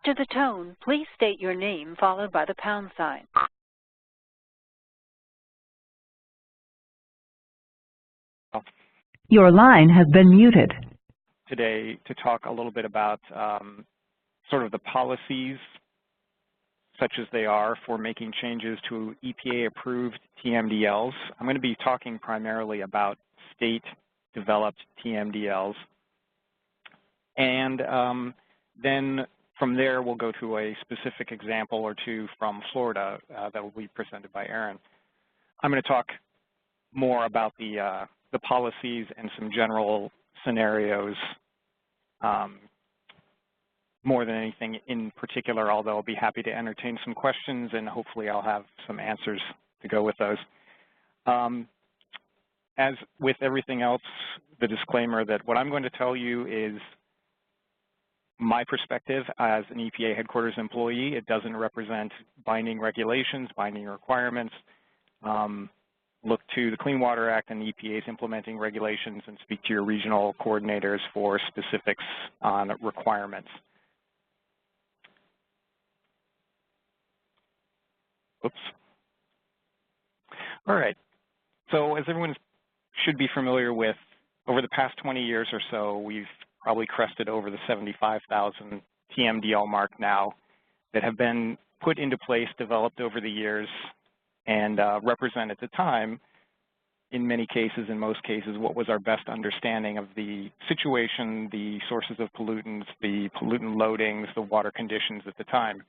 After the tone, please state your name followed by the pound sign. Your line has been muted. Today to talk a little bit about sort of the policies, such as they are, for making changes to EPA-approved TMDLs. I'm going to be talking primarily about state-developed TMDLs. And then from there, we'll go to a specific example or two from Florida that will be presented by Erin. I'm going to talk more about the policies and some general scenarios more than anything in particular, although I'll be happy to entertain some questions and hopefully I'll have some answers to go with those. As with everything else, the disclaimer that what I'm going to tell you is my perspective as an EPA headquarters employee. It doesn't represent binding regulations, binding requirements. Look to the Clean Water Act and the EPA's implementing regulations and speak to your regional coordinators for specifics on requirements. Oops. All right. So as everyone should be familiar with, over the past 20 years or so, we've probably crested over the 75,000 TMDL mark now that have been put into place, developed over the years, and represent at the time, in many cases, in most cases, what was our best understanding of the situation, the sources of pollutants, the pollutant loadings, the water conditions at the time.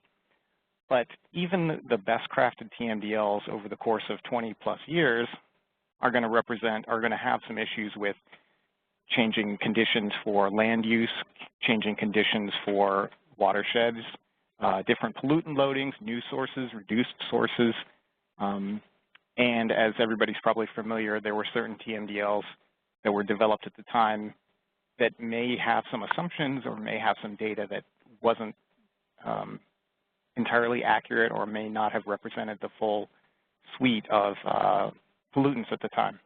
But even the best crafted TMDLs over the course of 20+ years are going to have some issues with changing conditions for land use, changing conditions for watersheds, different pollutant loadings, new sources, reduced sources. And as everybody's probably familiar, there were certain TMDLs that were developed at the time that may have some assumptions or may have some data that wasn't entirely accurate or may not have represented the full suite of pollutants at the time.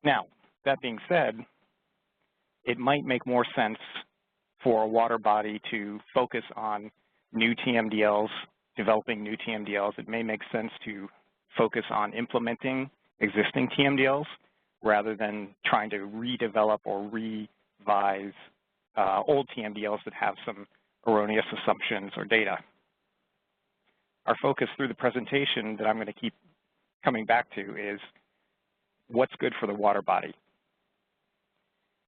Now, that being said, it might make more sense for a water body to focus on new TMDLs, developing new TMDLs. It may make sense to focus on implementing existing TMDLs rather than trying to redevelop or revise old TMDLs that have some erroneous assumptions or data. Our focus through the presentation that I'm going to keep coming back to is what's good for the water body.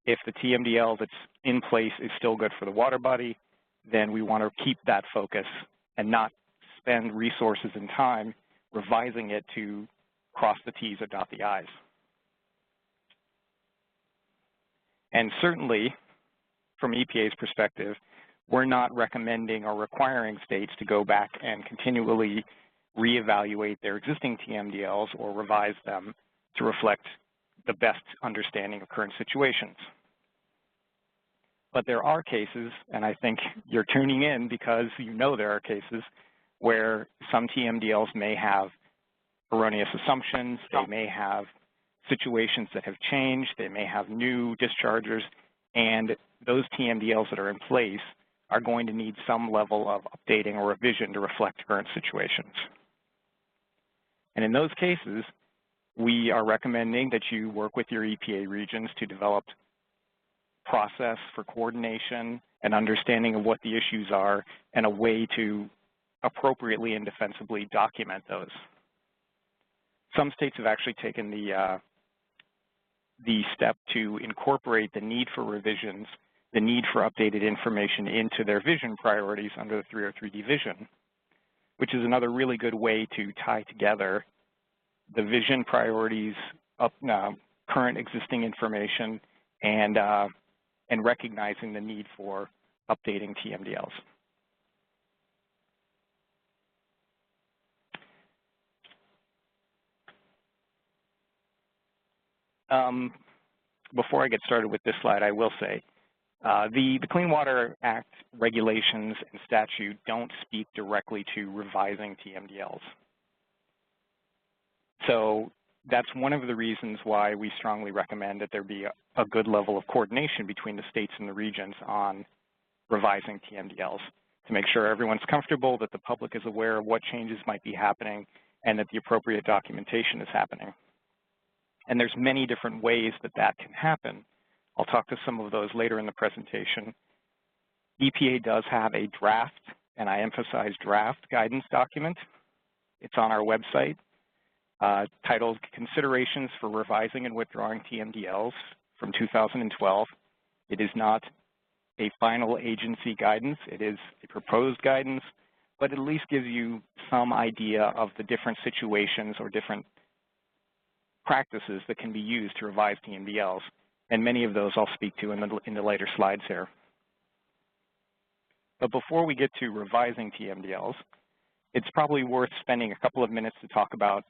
If the TMDL that's in place is still good for the water body, then we want to keep that focus and not spend resources and time revising it to cross the T's or dot the I's. And certainly, from EPA's perspective, we're not recommending or requiring states to go back and continually reevaluate their existing TMDLs or revise them to reflect the best understanding of current situations. But there are cases, and I think you're tuning in because you know there are cases, where some TMDLs may have erroneous assumptions, they may have situations that have changed, they may have new dischargers, and those TMDLs that are in place are going to need some level of updating or revision to reflect current situations. And in those cases, we are recommending that you work with your EPA regions to develop process for coordination and understanding of what the issues are and a way to appropriately and defensively document those. Some states have actually taken the step to incorporate the need for revisions, the need for updated information into their vision priorities under the 303D vision, which is another really good way to tie together the vision priorities, current existing information, and recognizing the need for updating TMDLs. Before I get started with this slide, I will say the Clean Water Act regulations and statute don't speak directly to revising TMDLs. So that's one of the reasons why we strongly recommend that there be a good level of coordination between the states and the regions on revising TMDLs to make sure everyone's comfortable, that the public is aware of what changes might be happening, and that the appropriate documentation is happening. And there's many different ways that that can happen. I'll talk to some of those later in the presentation. EPA does have a draft, and I emphasize draft, guidance document. It's on our website, titled Considerations for Revising and Withdrawing TMDLs from 2012. It is not a final agency guidance. It is a proposed guidance, but it at least gives you some idea of the different situations or different practices that can be used to revise TMDLs, and many of those I'll speak to in the later slides here. But before we get to revising TMDLs, it's probably worth spending a couple of minutes to talk about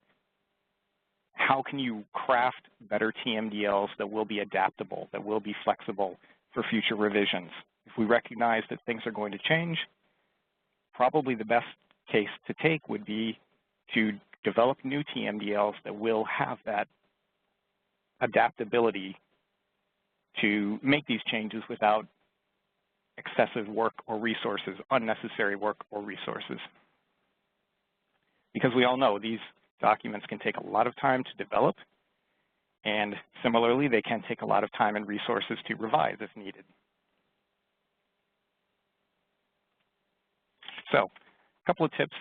how can you craft better TMDLs that will be adaptable, that will be flexible for future revisions. If we recognize that things are going to change, probably the best case to take would be to develop new TMDLs that will have that adaptability to make these changes without excessive work or resources, unnecessary work or resources. Because we all know these documents can take a lot of time to develop, and similarly, they can take a lot of time and resources to revise if needed. So, a couple of tips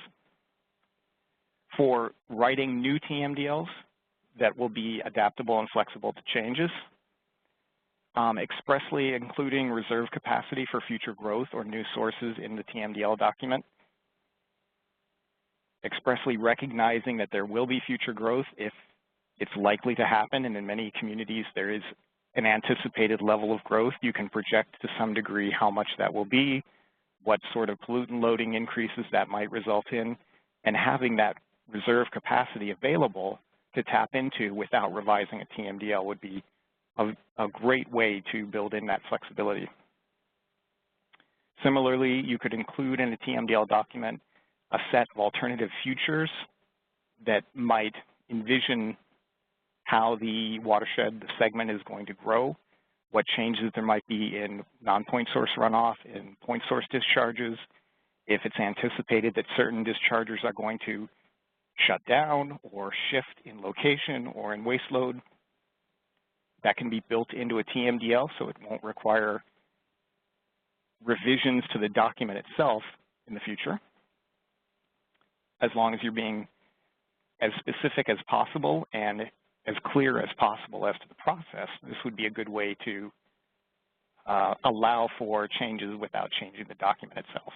for writing new TMDLs that will be adaptable and flexible to changes. Expressly including reserve capacity for future growth or new sources in the TMDL document. Expressly recognizing that there will be future growth if it's likely to happen, and in many communities there is an anticipated level of growth. You can project to some degree how much that will be, what sort of pollutant loading increases that might result in, and having that reserve capacity available to tap into without revising a TMDL would be a great way to build in that flexibility. Similarly, you could include in a TMDL document a set of alternative futures that might envision how the watershed, the segment, is going to grow, what changes there might be in non-point source runoff, in point source discharges, if it's anticipated that certain dischargers are going to shut down or shift in location or in waste load. That can be built into a TMDL, so it won't require revisions to the document itself in the future, as long as you're being as specific as possible and as clear as possible as to the process. This would be a good way to allow for changes without changing the document itself.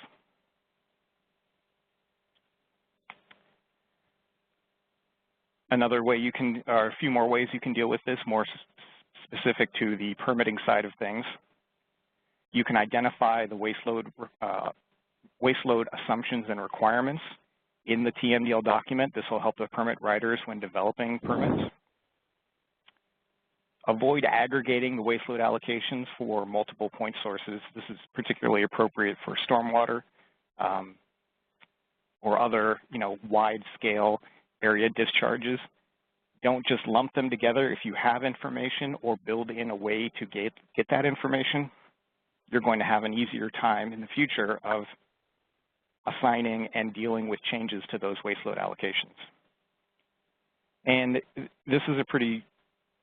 Another way you can, or a few more ways you can deal with this, more specific to the permitting side of things. You can identify the waste load assumptions and requirements in the TMDL document. This will help the permit writers when developing permits. Avoid aggregating the waste load allocations for multiple point sources. This is particularly appropriate for stormwater or other, wide-scale area discharges. Don't just lump them together. If you have information or build in a way to get that information, you're going to have an easier time in the future of assigning and dealing with changes to those waste load allocations. And this is a pretty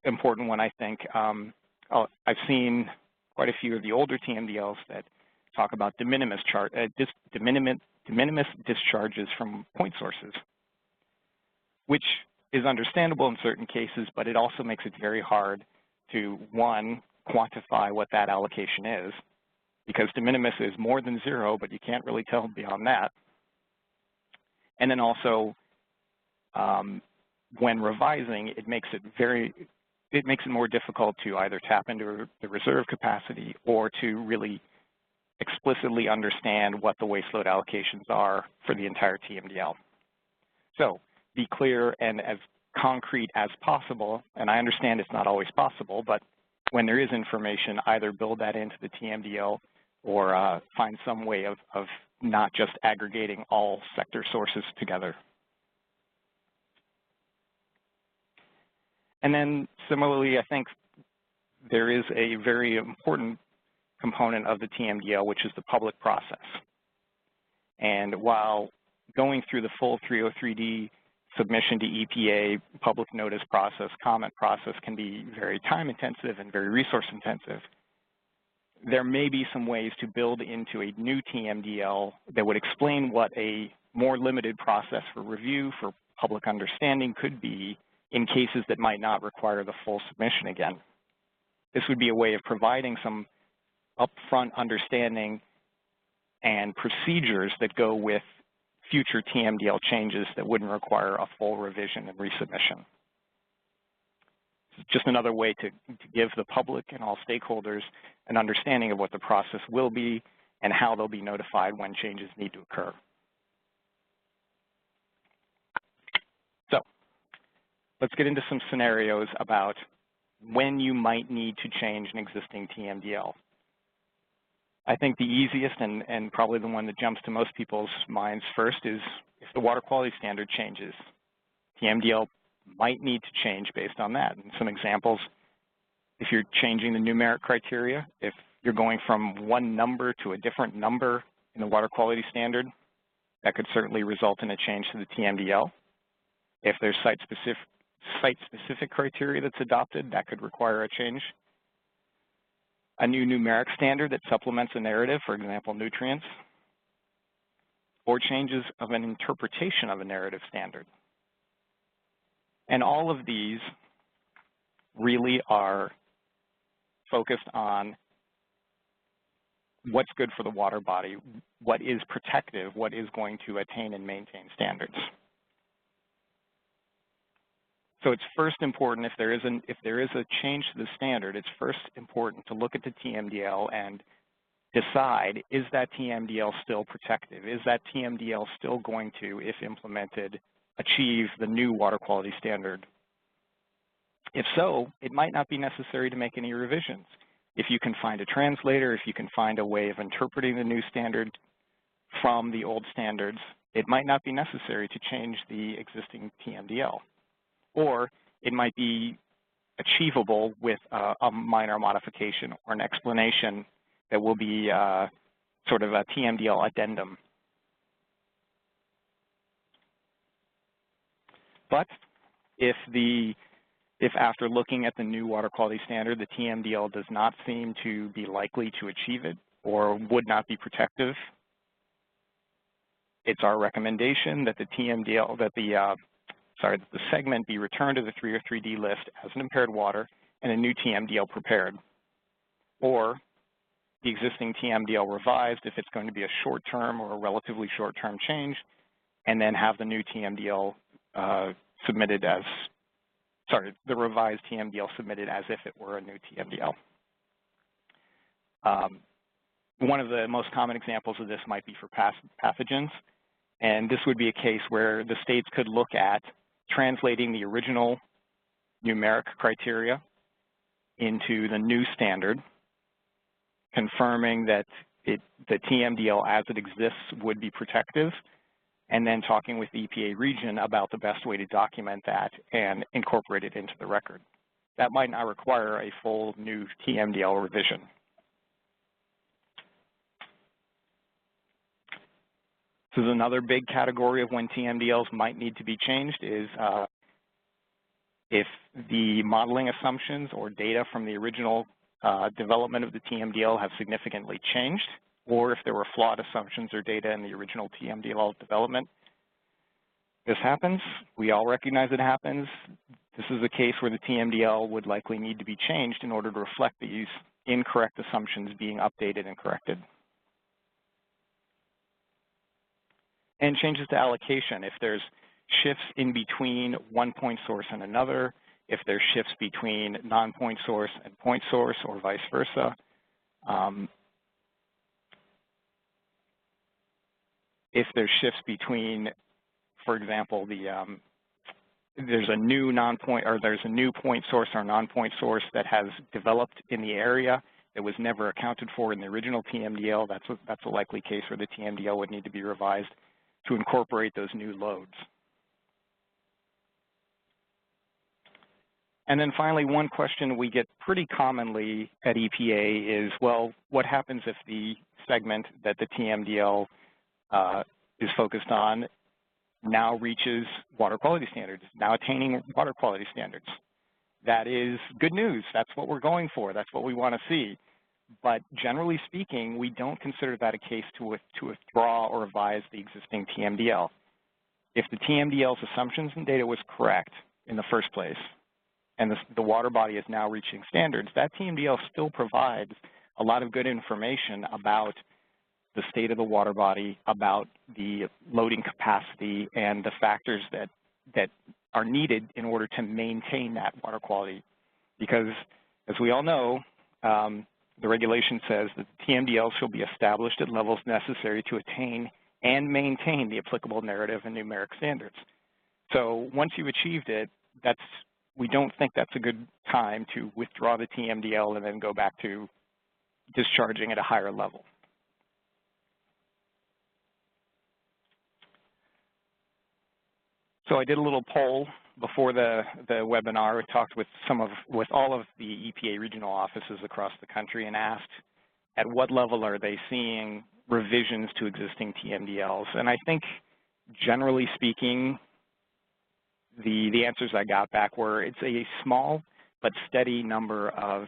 important one, I think. I've seen quite a few of the older TMDLs that talk about de minimis discharges from point sources, which is understandable in certain cases, but it also makes it very hard to, one, quantify what that allocation is, because de minimis is more than zero, but you can't really tell beyond that. And then also, when revising, it makes it more difficult to either tap into the reserve capacity or to really explicitly understand what the waste load allocations are for the entire TMDL. So be clear and as concrete as possible, and I understand it's not always possible, but when there is information, either build that into the TMDL or find some way of not just aggregating all sector sources together. And then similarly, I think there is a very important component of the TMDL, which is the public process. And while going through the full 303D submission to EPA, public notice process, comment process can be very time-intensive and very resource-intensive, there may be some ways to build into a new TMDL that would explain what a more limited process for review, for public understanding could be in cases that might not require the full submission again. This would be a way of providing some upfront understanding and procedures that go with future TMDL changes that wouldn't require a full revision and resubmission. It's just another way to give the public and all stakeholders an understanding of what the process will be and how they'll be notified when changes need to occur. So let's get into some scenarios about when you might need to change an existing TMDL. I think the easiest and probably the one that jumps to most people's minds first is if the water quality standard changes. TMDL might need to change based on that. And some examples, if you're changing the numeric criteria, if you're going from one number to a different number in the water quality standard, that could certainly result in a change to the TMDL. If there's site-specific criteria that's adopted, that could require a change. A new numeric standard that supplements a narrative, for example, nutrients, or changes of an interpretation of a narrative standard. And all of these really are focused on what's good for the water body, what is protective, what is going to attain and maintain standards. So it's first important, if there is a change to the standard, it's first important to look at the TMDL and decide, is that TMDL still protective? Is that TMDL still going to, if implemented, achieve the new water quality standard? If so, it might not be necessary to make any revisions. If you can find a translator, if you can find a way of interpreting the new standard from the old standards, it might not be necessary to change the existing TMDL. Or it might be achievable with a minor modification or an explanation that will be sort of a TMDL addendum. But if after looking at the new water quality standard, the TMDL does not seem to be likely to achieve it or would not be protective, it's our recommendation that the TMDL, that the segment be returned to the 303D list as an impaired water and a new TMDL prepared, or the existing TMDL revised if it's going to be a short-term or a relatively short-term change, and then have the new TMDL submitted as, the revised TMDL submitted as if it were a new TMDL. One of the most common examples of this might be for pathogens, and this would be a case where the states could look at translating the original numeric criteria into the new standard, confirming that the TMDL as it exists would be protective, and then talking with the EPA region about the best way to document that and incorporate it into the record. That might not require a full new TMDL revision. This is another big category of when TMDLs might need to be changed is if the modeling assumptions or data from the original development of the TMDL have significantly changed, or if there were flawed assumptions or data in the original TMDL development. This happens. We all recognize it happens. This is a case where the TMDL would likely need to be changed in order to reflect these incorrect assumptions being updated and corrected. And changes to allocation. If there's shifts in between one point source and another, if there's shifts between non-point source and point source or vice versa, if there's shifts between, for example, there's a new point source or non-point source that has developed in the area that was never accounted for in the original TMDL, that's a likely case where the TMDL would need to be revised to incorporate those new loads. And then finally, one question we get pretty commonly at EPA is, well, what happens if the segment that the TMDL is focused on now reaches water quality standards, now attaining water quality standards? That is good news. That's what we're going for. That's what we want to see. But generally speaking, we don't consider that a case to withdraw or revise the existing TMDL. If the TMDL's assumptions and data was correct in the first place, and the water body is now reaching standards, that TMDL still provides a lot of good information about the state of the water body, about the loading capacity, and the factors that are needed in order to maintain that water quality. Because, as we all know, the regulation says that TMDL shall be established at levels necessary to attain and maintain the applicable narrative and numeric standards. So once you've achieved it, we don't think that's a good time to withdraw the TMDL and then go back to discharging at a higher level. So I did a little poll before the webinar. I talked with all of the EPA regional offices across the country and asked at what level are they seeing revisions to existing TMDLs. And I think generally speaking, the answers I got back were it's a small but steady number of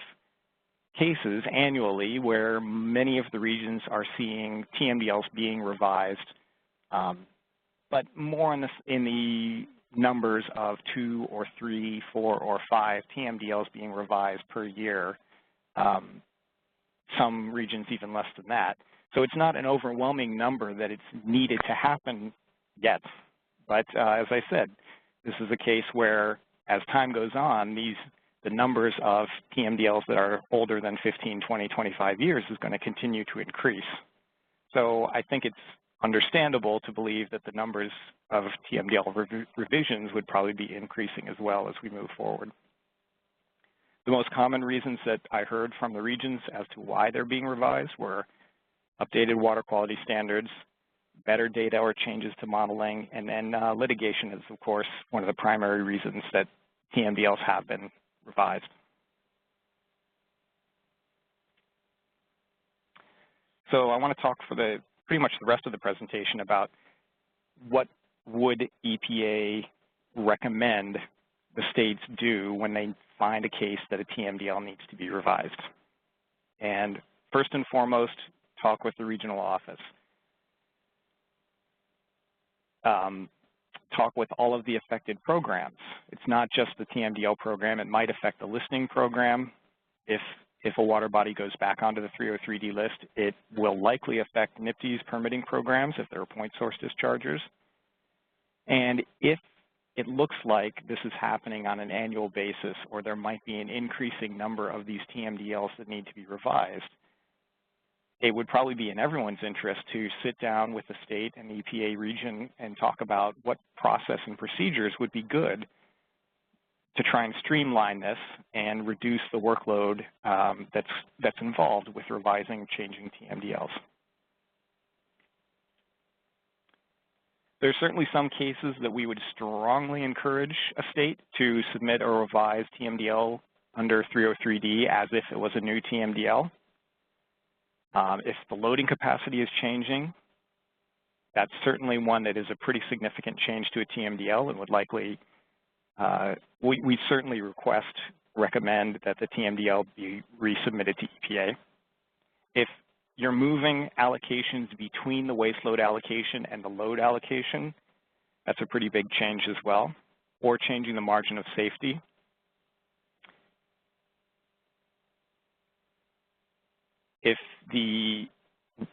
cases annually where many of the regions are seeing TMDLs being revised, but more in the numbers of 2 or 3, 4, or 5 TMDLs being revised per year, some regions even less than that. So it's not an overwhelming number that it's needed to happen yet. But as I said, this is a case where as time goes on, the numbers of TMDLs that are older than 15, 20, 25 years is going to continue to increase. So I think it's understandable to believe that the numbers of TMDL revisions would probably be increasing as well as we move forward. The most common reasons that I heard from the regions as to why they're being revised were updated water quality standards, better data or changes to modeling, and then litigation is, of course, one of the primary reasons that TMDLs have been revised. So I want to talk for pretty much the rest of the presentation about what would EPA recommend the states do when they find a case that a TMDL needs to be revised. And first and foremost, talk with the regional office. Talk with all of the affected programs. It's not just the TMDL program. It might affect the listing program. If a water body goes back onto the 303D list, it will likely affect NEIWPCC's permitting programs if they're point source dischargers. And if it looks like this is happening on an annual basis, or there might be an increasing number of these TMDLs that need to be revised, it would probably be in everyone's interest to sit down with the state and the EPA region and talk about what process and procedures would be good to try and streamline this and reduce the workload that's involved with revising and changing TMDLs. There's certainly some cases that we would strongly encourage a state to submit a revised TMDL under 303D as if it was a new TMDL. If the loading capacity is changing, that's certainly one that is a pretty significant change to a TMDL and would likely, we certainly recommend that the TMDL be resubmitted to EPA. If you're moving allocations between the waste load allocation and the load allocation, that's a pretty big change as well, or changing the margin of safety. If the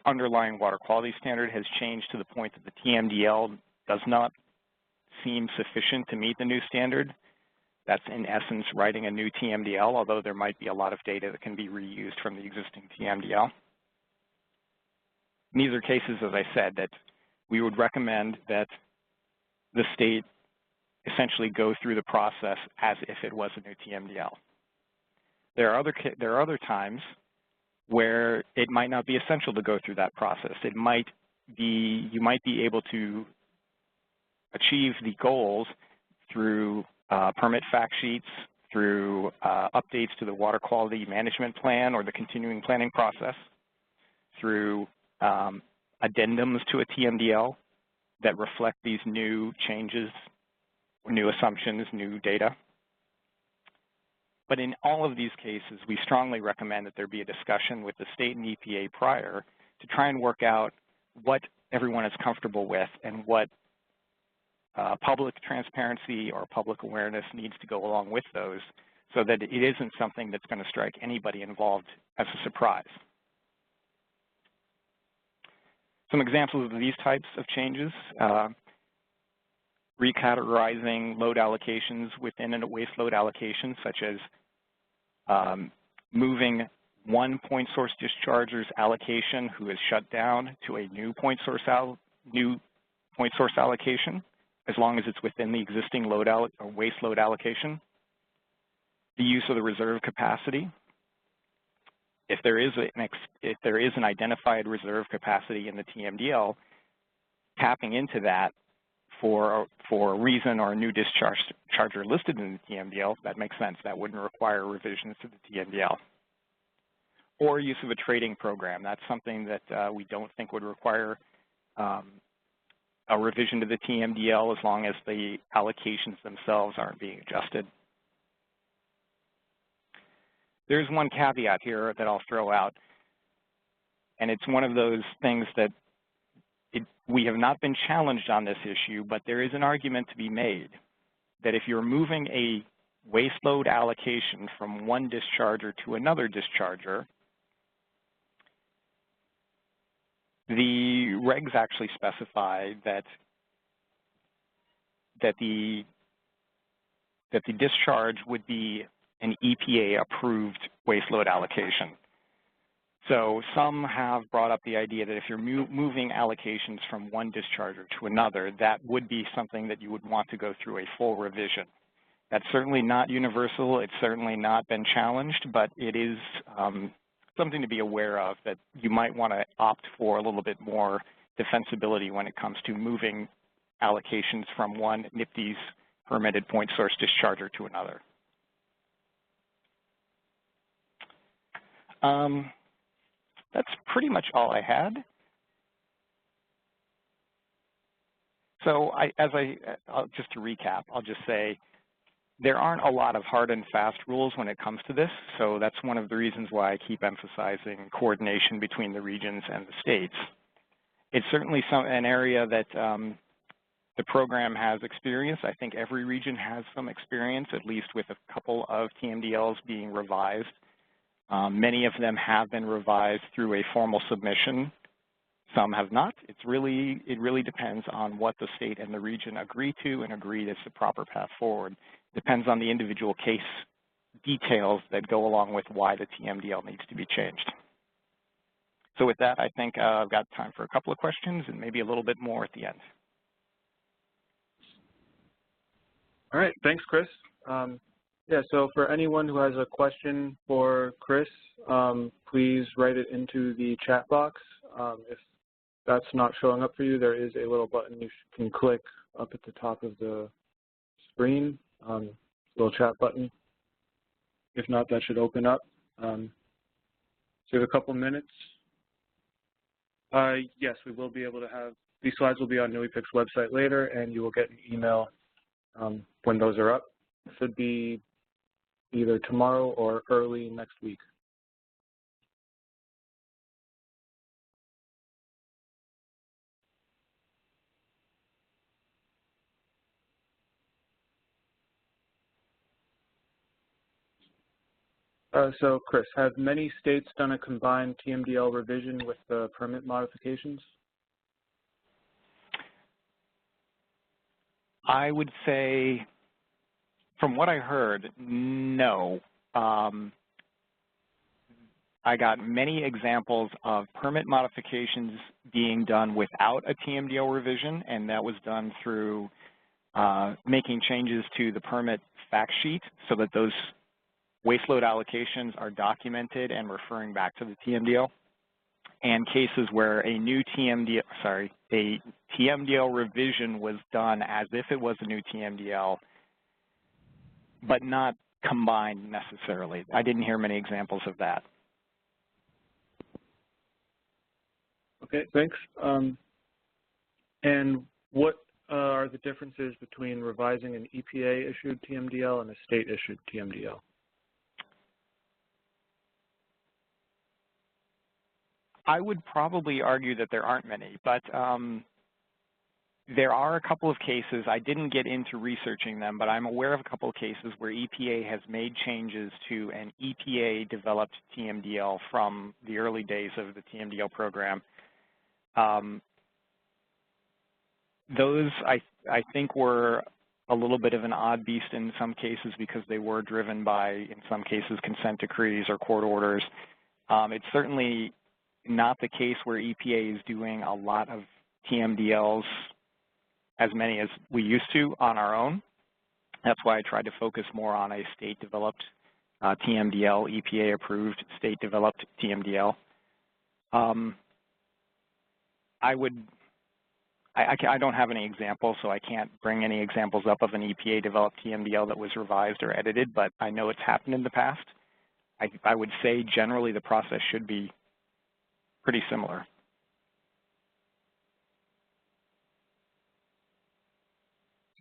underlying water quality standard has changed to the point that the TMDL does not seem sufficient to meet the new standard, that's in essence writing a new TMDL, although there might be a lot of data that can be reused from the existing TMDL. And these are cases, as I said, that we would recommend that the state essentially go through the process as if it was a new TMDL. There are other times where it might not be essential to go through that process. It might be, you might be able to achieve the goals through permit fact sheets, through updates to the water quality management plan or the continuing planning process, through addendums to a TMDL that reflect these new changes, new assumptions, new data. But in all of these cases, we strongly recommend that there be a discussion with the state and EPA prior to try and work out what everyone is comfortable with and what public transparency or public awareness needs to go along with those, so that it isn't something that's going to strike anybody involved as a surprise. Some examples of these types of changes, recategorizing load allocations within a waste load allocation, such as moving one point source discharger's allocation who is shut down to a new point source allocation, as long as it's within the existing load or waste load allocation. The use of the reserve capacity. If there is an identified reserve capacity in the TMDL, tapping into that for a reason or a new discharger listed in the TMDL, that makes sense. That wouldn't require revisions to the TMDL. Or use of a trading program. That's something that we don't think would require a revision to the TMDL as long as the allocations themselves aren't being adjusted. There's one caveat here that I'll throw out, and it's one of those things that we have not been challenged on this issue, but there is an argument to be made that if you're moving a waste load allocation from one discharger to another discharger, the regs actually specify that the discharge would be an EPA-approved waste load allocation. So some have brought up the idea that if you're moving allocations from one discharger to another, that would be something that you would want to go through a full revision. That's certainly not universal. It's certainly not been challenged, but it is something to be aware of, that you might want to opt for a little bit more defensibility when it comes to moving allocations from one NEIWPCC permitted point source discharger to another. That's pretty much all I had. So just to recap, I'll just say there aren't a lot of hard and fast rules when it comes to this, so that's one of the reasons why I keep emphasizing coordination between the regions and the states. It's certainly an area that the program has experience. I think every region has some experience, at least with a couple of TMDLs being revised. Many of them have been revised through a formal submission. Some have not. It really depends on what the state and the region agree to and agree that's the proper path forward. Depends on the individual case details that go along with why the TMDL needs to be changed. So with that, I think I've got time for a couple of questions and maybe a little bit more at the end. All right, thanks, Chris. Yeah, so for anyone who has a question for Chris, please write it into the chat box. If that's not showing up for you, there is a little button you can click up at the top of the screen, little chat button. If not, that should open up. So we have a couple minutes. Yes, we will be able to have, these slides will be on NEIWPCC's website later, and you will get an email when those are up. It should be either tomorrow or early next week. So Chris, have many states done a combined TMDL revision with the permit modifications? I would say, from what I heard, no. I got many examples of permit modifications being done without a TMDL revision, and that was done through making changes to the permit fact sheet so that those waste load allocations are documented and referring back to the TMDL, and cases where a new a TMDL revision was done as if it was a new TMDL, but not combined necessarily. I didn't hear many examples of that. Okay, thanks. And what are the differences between revising an EPA-issued TMDL and a state-issued TMDL? I would probably argue that there aren't many, but there are a couple of cases. I didn't get into researching them, but I'm aware of a couple of cases where EPA has made changes to an EPA-developed TMDL from the early days of the TMDL program. Those, I think, were a little bit of an odd beast in some cases because they were driven by, in some cases, consent decrees or court orders. It's certainly not the case where EPA is doing a lot of TMDLs, as many as we used to, on our own. That's why I tried to focus more on a state-developed TMDL, EPA-approved, state-developed TMDL. I don't have any examples, so I can't bring any examples up of an EPA-developed TMDL that was revised or edited, but I know it's happened in the past. I would say generally the process should be pretty similar.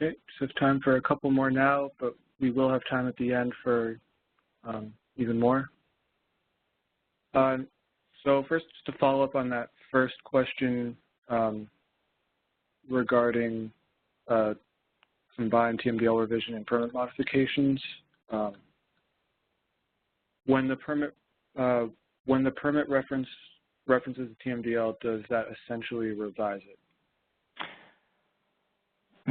Okay, so it's time for a couple more now, but we will have time at the end for even more. So first, just to follow up on that first question regarding combined TMDL revision and permit modifications. When the permit references the TMDL, does that essentially revise it?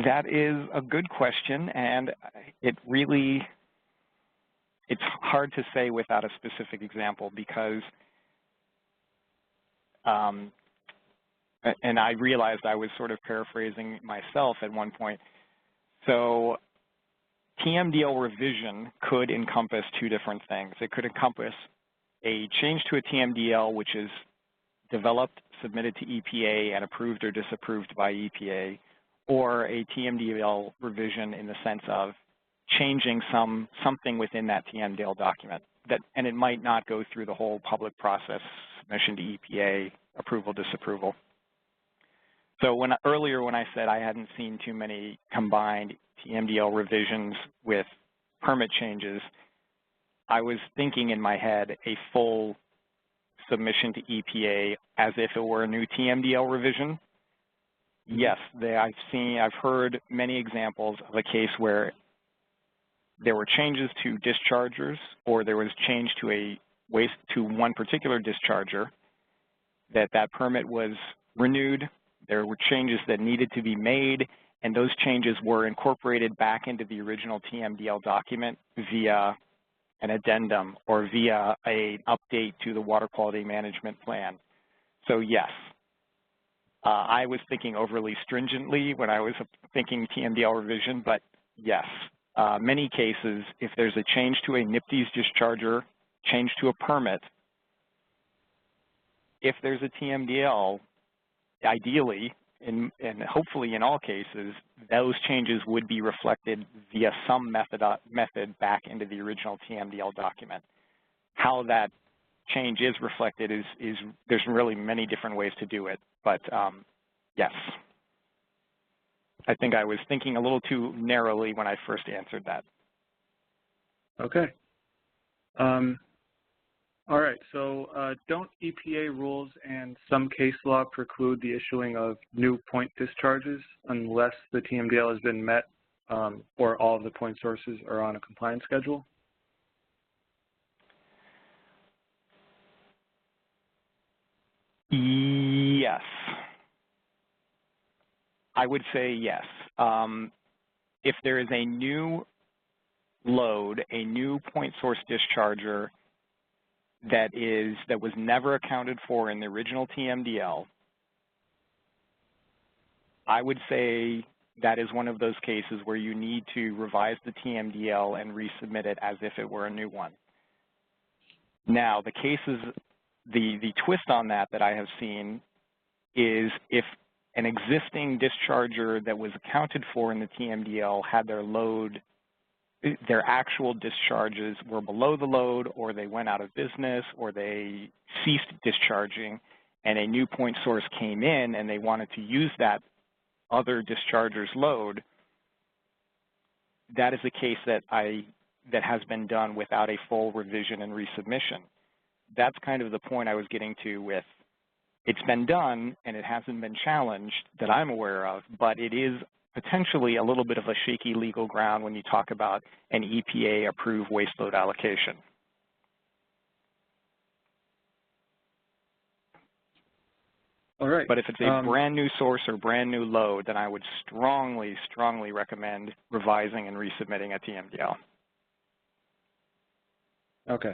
That is a good question, and it's hard to say without a specific example because, and I realized I was sort of paraphrasing myself at one point. So TMDL revision could encompass two different things. It could encompass a change to a TMDL which is developed, submitted to EPA, and approved or disapproved by EPA, or a TMDL revision in the sense of changing something within that TMDL document. And it might not go through the whole public process, submission to EPA, approval, disapproval. So earlier when I said I hadn't seen too many combined TMDL revisions with permit changes, I was thinking in my head a full submission to EPA as if it were a new TMDL revision. Yes, I've heard many examples of a case where there were changes to dischargers, or there was change to one particular discharger, that permit was renewed. There were changes that needed to be made, and those changes were incorporated back into the original TMDL document via an addendum or via an update to the water quality management plan. So yes, I was thinking overly stringently when I was thinking TMDL revision, but yes, many cases, if there's a change to a NIPD's discharger, change to a permit, if there's a TMDL, ideally, and hopefully in all cases, those changes would be reflected via some method back into the original TMDL document. How that change is reflected there's really many different ways to do it, but yes. I think I was thinking a little too narrowly when I first answered that. Okay. All right, so don't EPA rules and some case law preclude the issuing of new point discharges unless the TMDL has been met or all of the point sources are on a compliance schedule? Yes. I would say yes. If there is a new load, a new point source discharger that was never accounted for in the original TMDL, I would say that is one of those cases where you need to revise the TMDL and resubmit it as if it were a new one. Now, the cases, the twist on that I have seen is if an existing discharger that was accounted for in the TMDL had their load their actual discharges were below the load, or they went out of business, or they ceased discharging, and a new point source came in and they wanted to use that other discharger's load, that is a case that has been done without a full revision and resubmission. That's kind of the point I was getting to with it's been done and it hasn't been challenged that I'm aware of, but it is potentially a little bit of a shaky legal ground when you talk about an EPA-approved waste load allocation. All right. But if it's a brand new source or brand new load, then I would strongly, strongly recommend revising and resubmitting a TMDL. Okay.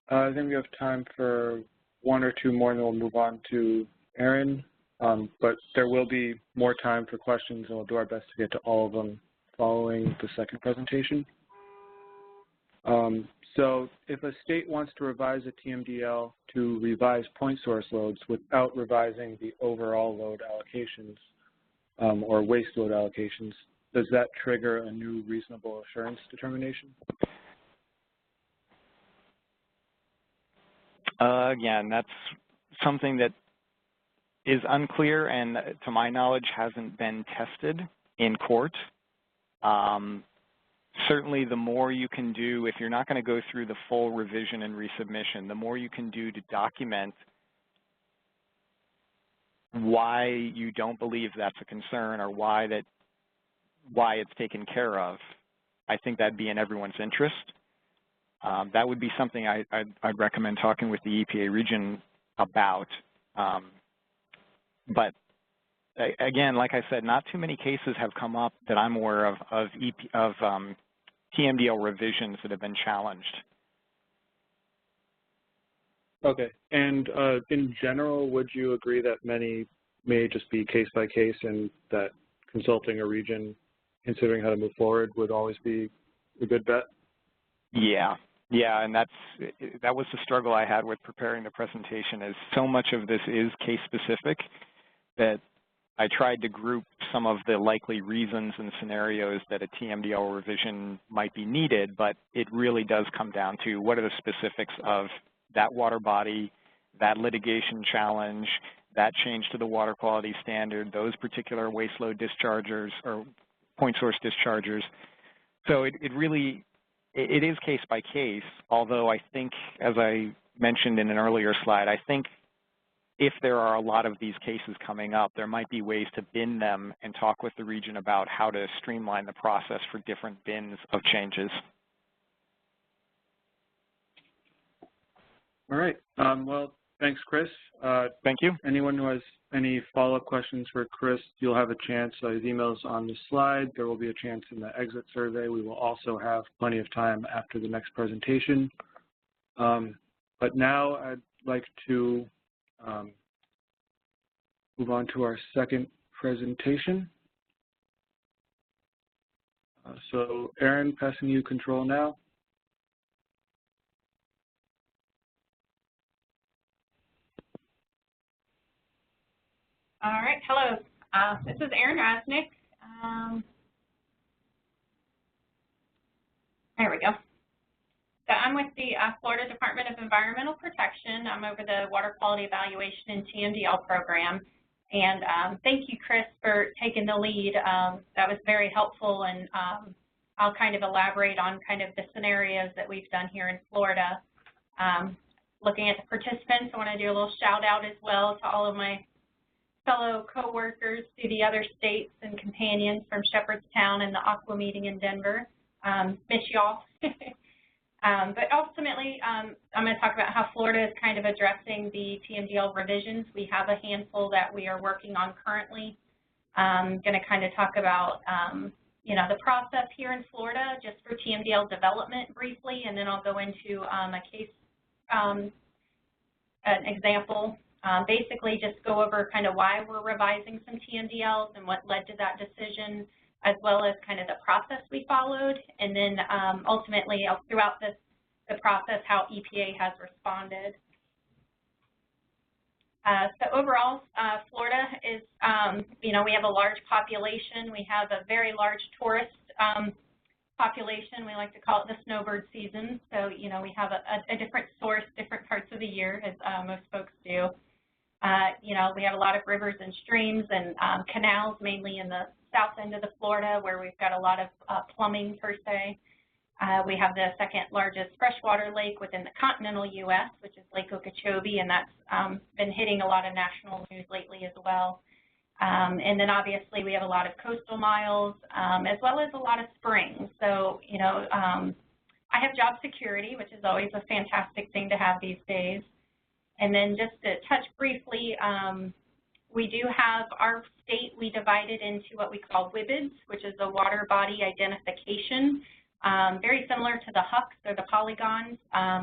I think we have time for one or two more, and then we'll move on to Erin. But there will be more time for questions, and we'll do our best to get to all of them following the second presentation. So if a state wants to revise a TMDL to revise point source loads without revising the overall load allocations or waste load allocations, does that trigger a new reasonable assurance determination? Again, that's something that is unclear and, to my knowledge, hasn't been tested in court. Certainly, the more you can do, if you're not going to go through the full revision and resubmission, the more you can do to document why you don't believe that's a concern or why it's taken care of, I think that'd be in everyone's interest. That would be something I'd recommend talking with the EPA region about. But again, like I said, not too many cases have come up that I'm aware of TMDL revisions that have been challenged. Okay. And in general, would you agree that many may just be case by case, and that consulting a region, considering how to move forward, would always be a good bet? Yeah. Yeah, and that was the struggle I had with preparing the presentation, is so much of this is case specific that I tried to group some of the likely reasons and scenarios that a TMDL revision might be needed, but it really does come down to what are the specifics of that water body, that litigation challenge, that change to the water quality standard, those particular waste load dischargers or point source dischargers. So it is case by case, although I think, as I mentioned in an earlier slide, I think if there are a lot of these cases coming up, there might be ways to bin them and talk with the region about how to streamline the process for different bins of changes. All right. Well, thanks, Chris. Thank you. Anyone who has any follow-up questions for Chris, you'll have a chance. His email's on the slide. There will be a chance in the exit survey. We will also have plenty of time after the next presentation. But now I'd like to move on to our second presentation. So Erin, passing you control now. All right, hello. This is Erin Rasnake. There we go. So I'm with the Florida Department of Environmental Protection. I'm over the Water Quality Evaluation and TMDL program. And thank you, Chris, for taking the lead. That was very helpful, and I'll kind of elaborate on kind of the scenarios that we've done here in Florida. Looking at the participants, I want to do a little shout out as well to all of my fellow co-workers through the other states and companions from Shepherdstown and the Aqua meeting in Denver. Miss y'all. But ultimately, I'm going to talk about how Florida is kind of addressing the TMDL revisions. We have a handful that we are working on currently. I'm going to kind of talk about, you know, the process here in Florida just for TMDL development briefly, and then I'll go into a case, an example. Basically just go over kind of why we're revising some TMDLs and what led to that decision, as well as kind of the process we followed, and then ultimately throughout the process how EPA has responded. So overall, Florida is, you know, we have a large population. We have a very large tourist population, we like to call it the snowbird season. So, you know, we have a different source, different parts of the year, as most folks do. You know, we have a lot of rivers and streams and canals, mainly in the south end of the Florida, where we've got a lot of plumbing, per se. We have the second largest freshwater lake within the continental U.S., which is Lake Okeechobee, and that's been hitting a lot of national news lately as well. And then obviously we have a lot of coastal miles, as well as a lot of springs. So, you know, I have job security, which is always a fantastic thing to have these days. And then just to touch briefly, we do have our state, we divided into what we call WBIDs, which is a water body identification, very similar to the HUCs or the polygons,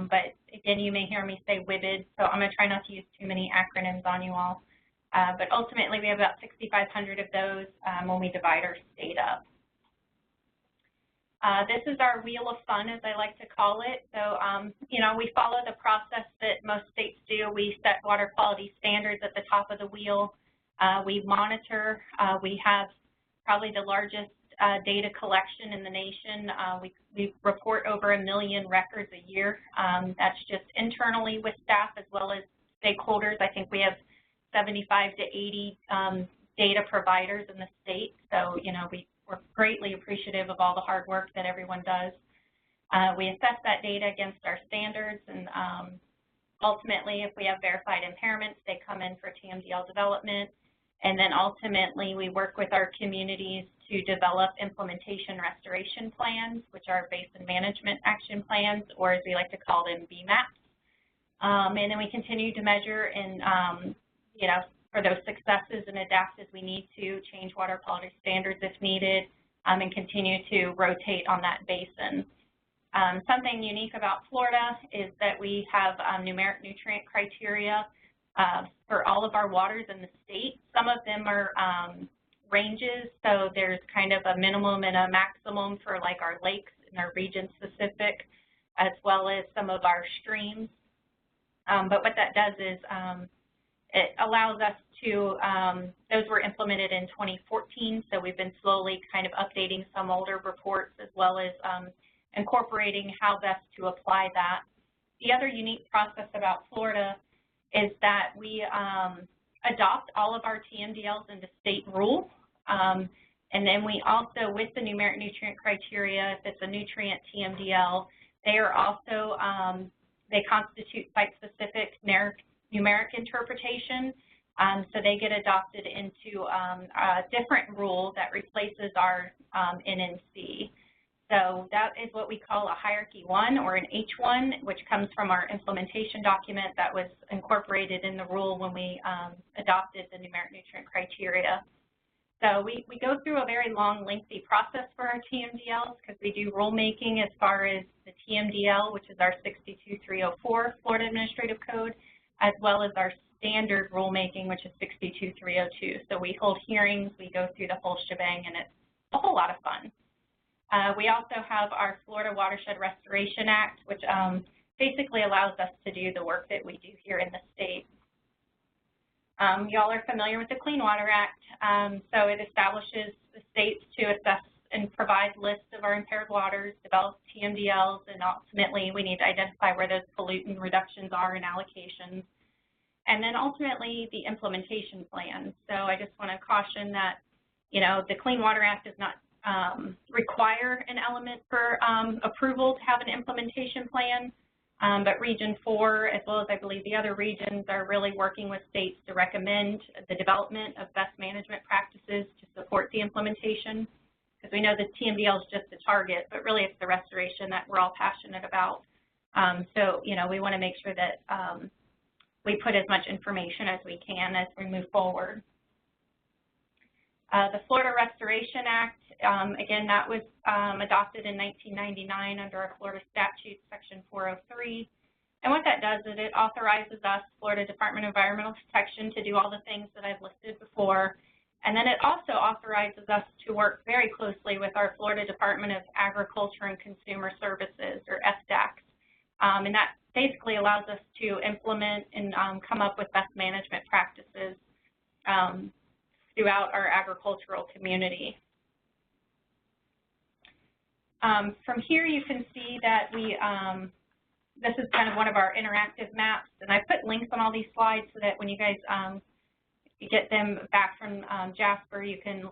but again, you may hear me say WBID, so I'm going to try not to use too many acronyms on you all. But ultimately, we have about 6,500 of those when we divide our state up. This is our wheel of fun, as I like to call it. So, you know, we follow the process that most states do. We set water quality standards at the top of the wheel. We monitor. We have probably the largest data collection in the nation. We report over 1 million records a year. That's just internally with staff as well as stakeholders. I think we have 75 to 80 data providers in the state. So, you know, we're greatly appreciative of all the hard work that everyone does. We assess that data against our standards, and ultimately, if we have verified impairments, they come in for TMDL development. And then ultimately, we work with our communities to develop implementation restoration plans, which are basin management action plans, or as we like to call them, BMAPs. And then we continue to measure and, you know, for those successes and adapt as we need to, change water quality standards if needed, and continue to rotate on that basin. Something unique about Florida is that we have numeric nutrient criteria for all of our waters in the state. Some of them are ranges, so there's kind of a minimum and a maximum for like our lakes and our region specific, as well as some of our streams. But what that does is it allows us to, those were implemented in 2014, so we've been slowly kind of updating some older reports as well as incorporating how best to apply that. The other unique process about Florida is that we adopt all of our TMDLs into state rule, and then we also, with the numeric nutrient criteria, if it's a nutrient TMDL, they are also, they constitute site-specific numeric interpretation, so they get adopted into a different rule that replaces our NNC. So that is what we call a Hierarchy 1 or an H1, which comes from our implementation document that was incorporated in the rule when we adopted the numeric nutrient criteria. So we go through a very long, lengthy process for our TMDLs because we do rulemaking as far as the TMDL, which is our 62304 Florida Administrative Code, as well as our standard rulemaking, which is 62302. So we hold hearings, we go through the whole shebang, and it's a whole lot of fun. We also have our Florida Watershed Restoration Act, which basically allows us to do the work that we do here in the state. Y'all are familiar with the Clean Water Act, so it establishes the states to assess and provide lists of our impaired waters, develop TMDLs, and ultimately we need to identify where those pollutant reductions are in allocations. And then ultimately the implementation plan. So I just want to caution that, you know, the Clean Water Act does not require an element for approval to have an implementation plan, but Region 4, as well as I believe the other regions, are really working with states to recommend the development of best management practices to support the implementation, because we know the TMDL is just the target, but really it's the restoration that we're all passionate about. So, you know, we want to make sure that we put as much information as we can as we move forward. The Florida Restoration Act, again, that was adopted in 1999 under our Florida statute, Section 403. And what that does is it authorizes us, Florida Department of Environmental Protection, to do all the things that I've listed before. And then it also authorizes us to work very closely with our Florida Department of Agriculture and Consumer Services, or FDACS. And that basically allows us to implement and come up with best management practices throughout our agricultural community. From here you can see that we, this is kind of one of our interactive maps, and I put links on all these slides so that when you guys get them back from Jasper, you can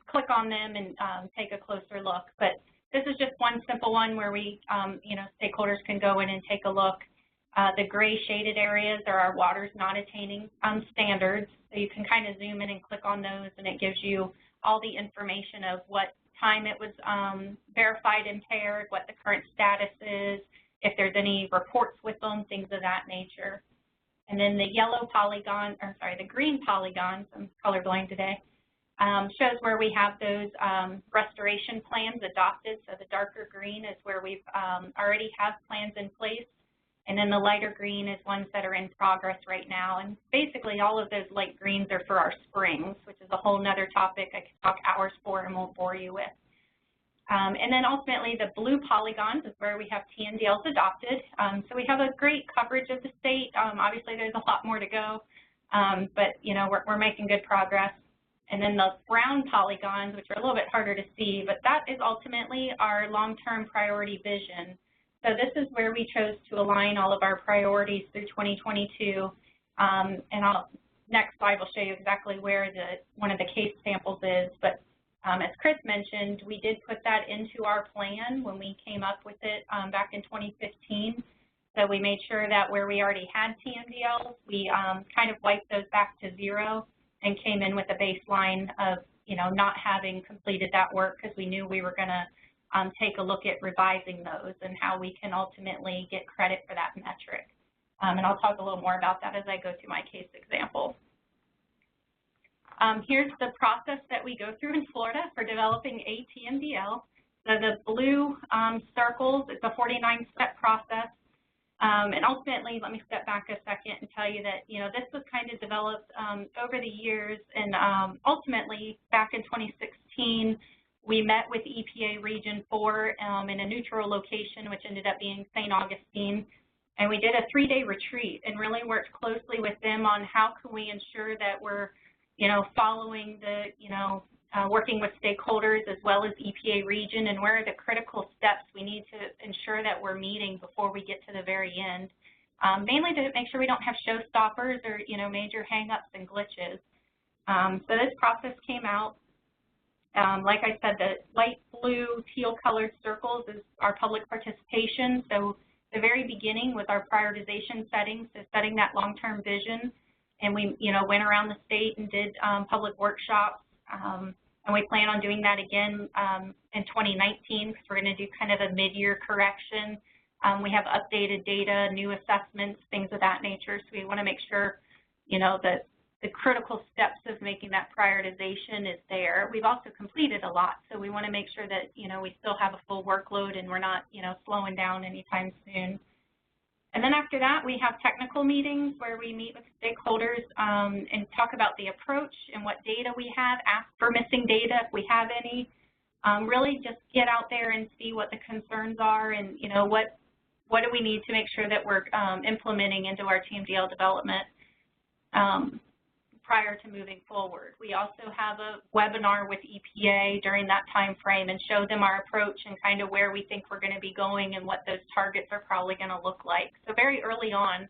click on them and take a closer look. But this is just one simple one where we, stakeholders can go in and take a look. The gray shaded areas are our waters not attaining standards. So you can kind of zoom in and click on those, and it gives you all the information of what time it was verified impaired, what the current status is, if there's any reports with them, things of that nature. And then the yellow polygon, or sorry, the green polygons, I'm colorblind today, shows where we have those restoration plans adopted. So the darker green is where we've already have plans in place. And then the lighter green is ones that are in progress right now. And basically all of those light greens are for our springs, which is a whole nother topic I could talk hours for and won't bore you with. And then ultimately the blue polygons is where we have TMDLs adopted. So we have a great coverage of the state. Obviously there's a lot more to go, but we're making good progress. And then the brown polygons, which are a little bit harder to see, but that is ultimately our long-term priority vision. So this is where we chose to align all of our priorities through 2022. And next slide will show you exactly where one of the case samples is. But as Chris mentioned, we did put that into our plan when we came up with it back in 2015. So we made sure that where we already had TMDLs, we kind of wiped those back to zero and came in with a baseline of, not having completed that work because we knew we were going to take a look at revising those and how we can ultimately get credit for that metric. And I'll talk a little more about that as I go through my case example. Here's the process that we go through in Florida for developing a TMDL. So the blue circles, it's a 49-step process. And ultimately, let me step back a second and tell you that, this was kind of developed over the years. And ultimately, back in 2016, we met with EPA Region 4 in a neutral location, which ended up being St. Augustine. And we did a 3-day retreat and really worked closely with them on how can we ensure that we're, following the, working with stakeholders as well as EPA region, and where are the critical steps we need to ensure that we're meeting before we get to the very end, mainly to make sure we don't have showstoppers or, major hangups and glitches. So this process came out. Like I said, the light blue, teal colored circles is our public participation. So the very beginning with our prioritization settings, so setting that long-term vision, and we, went around the state and did public workshops. And we plan on doing that again in 2019 because we're going to do kind of a mid-year correction. We have updated data, new assessments, things of that nature. So we want to make sure, that the critical steps of making that prioritization is there. We've also completed a lot, so we want to make sure that, we still have a full workload and we're not, slowing down anytime soon. And then after that, we have technical meetings where we meet with stakeholders and talk about the approach and what data we have, ask for missing data if we have any, really just get out there and see what the concerns are and, what do we need to make sure that we're implementing into our TMDL development prior to moving forward. We also have a webinar with EPA during that time frame and show them our approach and kind of where we think we're going to be going and what those targets are probably going to look like. So very early on,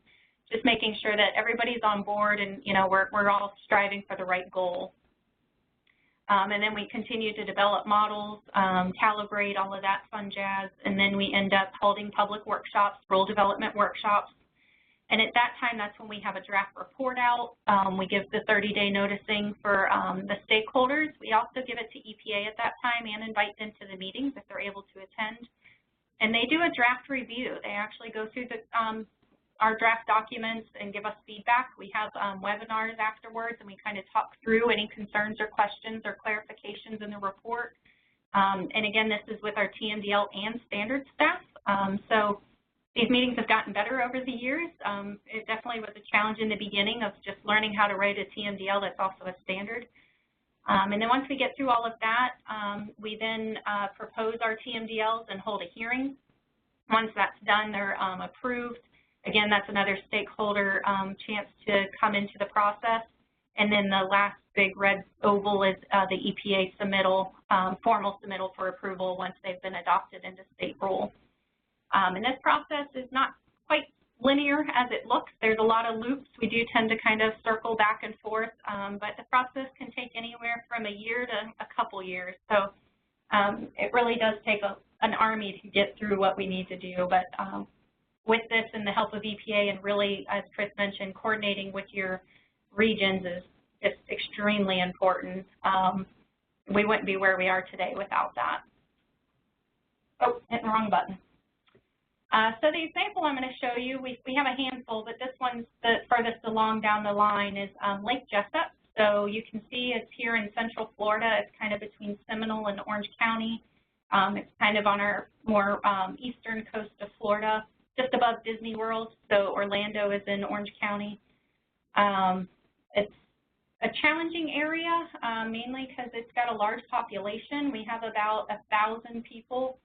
just making sure that everybody's on board and, we're all striving for the right goal. And then we continue to develop models, calibrate, all of that fun jazz, and then we end up holding public workshops, rule development workshops. And at that time, that's when we have a draft report out. We give the 30-day noticing for the stakeholders. We also give it to EPA at that time and invite them to the meetings if they're able to attend. And they do a draft review. They actually go through our draft documents and give us feedback. We have webinars afterwards, and we kind of talk through any concerns or questions or clarifications in the report. And again, this is with our TMDL and standard staff. So these meetings have gotten better over the years. It definitely was a challenge in the beginning of just learning how to write a TMDL that's also a standard. And then once we get through all of that, we then propose our TMDLs and hold a hearing. Once that's done, they're approved. Again, that's another stakeholder chance to come into the process. And then the last big red oval is the EPA submittal, formal submittal for approval once they've been adopted into state rule. And this process is not quite linear as it looks. There's a lot of loops. We do tend to kind of circle back and forth, but the process can take anywhere from a year to a couple years. So it really does take an army to get through what we need to do. But with this and the help of EPA and really, as Chris mentioned, coordinating with your regions is just extremely important. We wouldn't be where we are today without that. Oh, hitting the wrong button. So the example I'm going to show you, we have a handful, but this one's the furthest along down the line is Lake Jessup. So you can see it's here in central Florida. It's kind of between Seminole and Orange County. It's kind of on our more eastern coast of Florida, just above Disney World. So Orlando is in Orange County. It's a challenging area, mainly because it's got a large population. We have about 1,000 people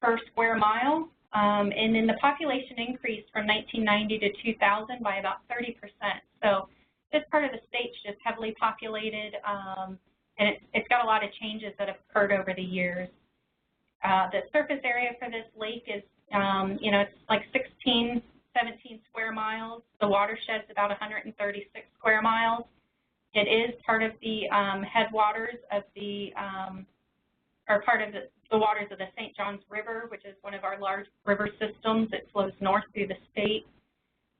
per square mile. And then the population increased from 1990 to 2000 by about 30%. So this part of the state's just heavily populated, and it's got a lot of changes that have occurred over the years. The surface area for this lake is, you know, it's like 17 square miles. The watershed's about 136 square miles. It is part of the headwaters of the, or part of the waters of the St. Johns River, which is one of our large river systems that flows north through the state.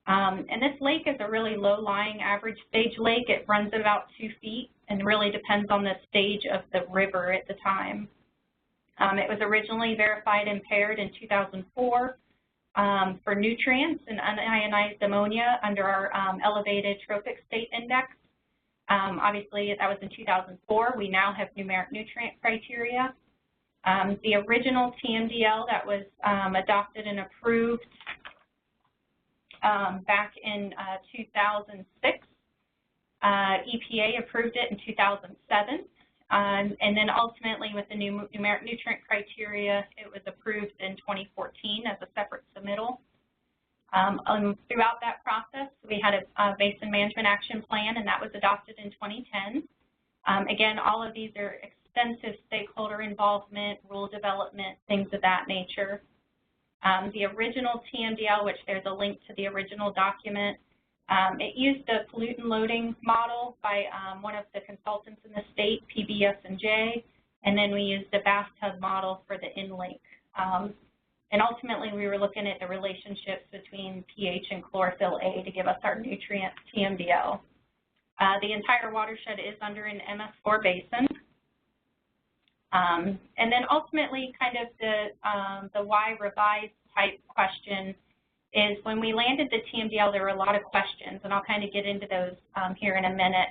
And this lake is a really low-lying average stage lake. It runs about 2 feet and really depends on the stage of the river at the time. It was originally verified impaired in 2004 for nutrients and unionized ammonia under our elevated trophic state index. Obviously, that was in 2004. We now have numeric nutrient criteria. The original TMDL that was adopted and approved back in 2006, EPA approved it in 2007, and then ultimately with the new numeric nutrient criteria, it was approved in 2014 as a separate submittal. Throughout that process, we had a basin management action plan, and that was adopted in 2010. Again, all of these are extensive stakeholder involvement, rule development, things of that nature. The original TMDL, which there's a link to the original document, it used a pollutant loading model by one of the consultants in the state, PBS&J, and then we used a bathtub model for the in-lake. And ultimately, we were looking at the relationships between pH and chlorophyll A to give us our nutrient TMDL. The entire watershed is under an MS4 basin. And then ultimately, kind of the why revise type question is when we landed the TMDL, there were a lot of questions, and I'll kind of get into those here in a minute.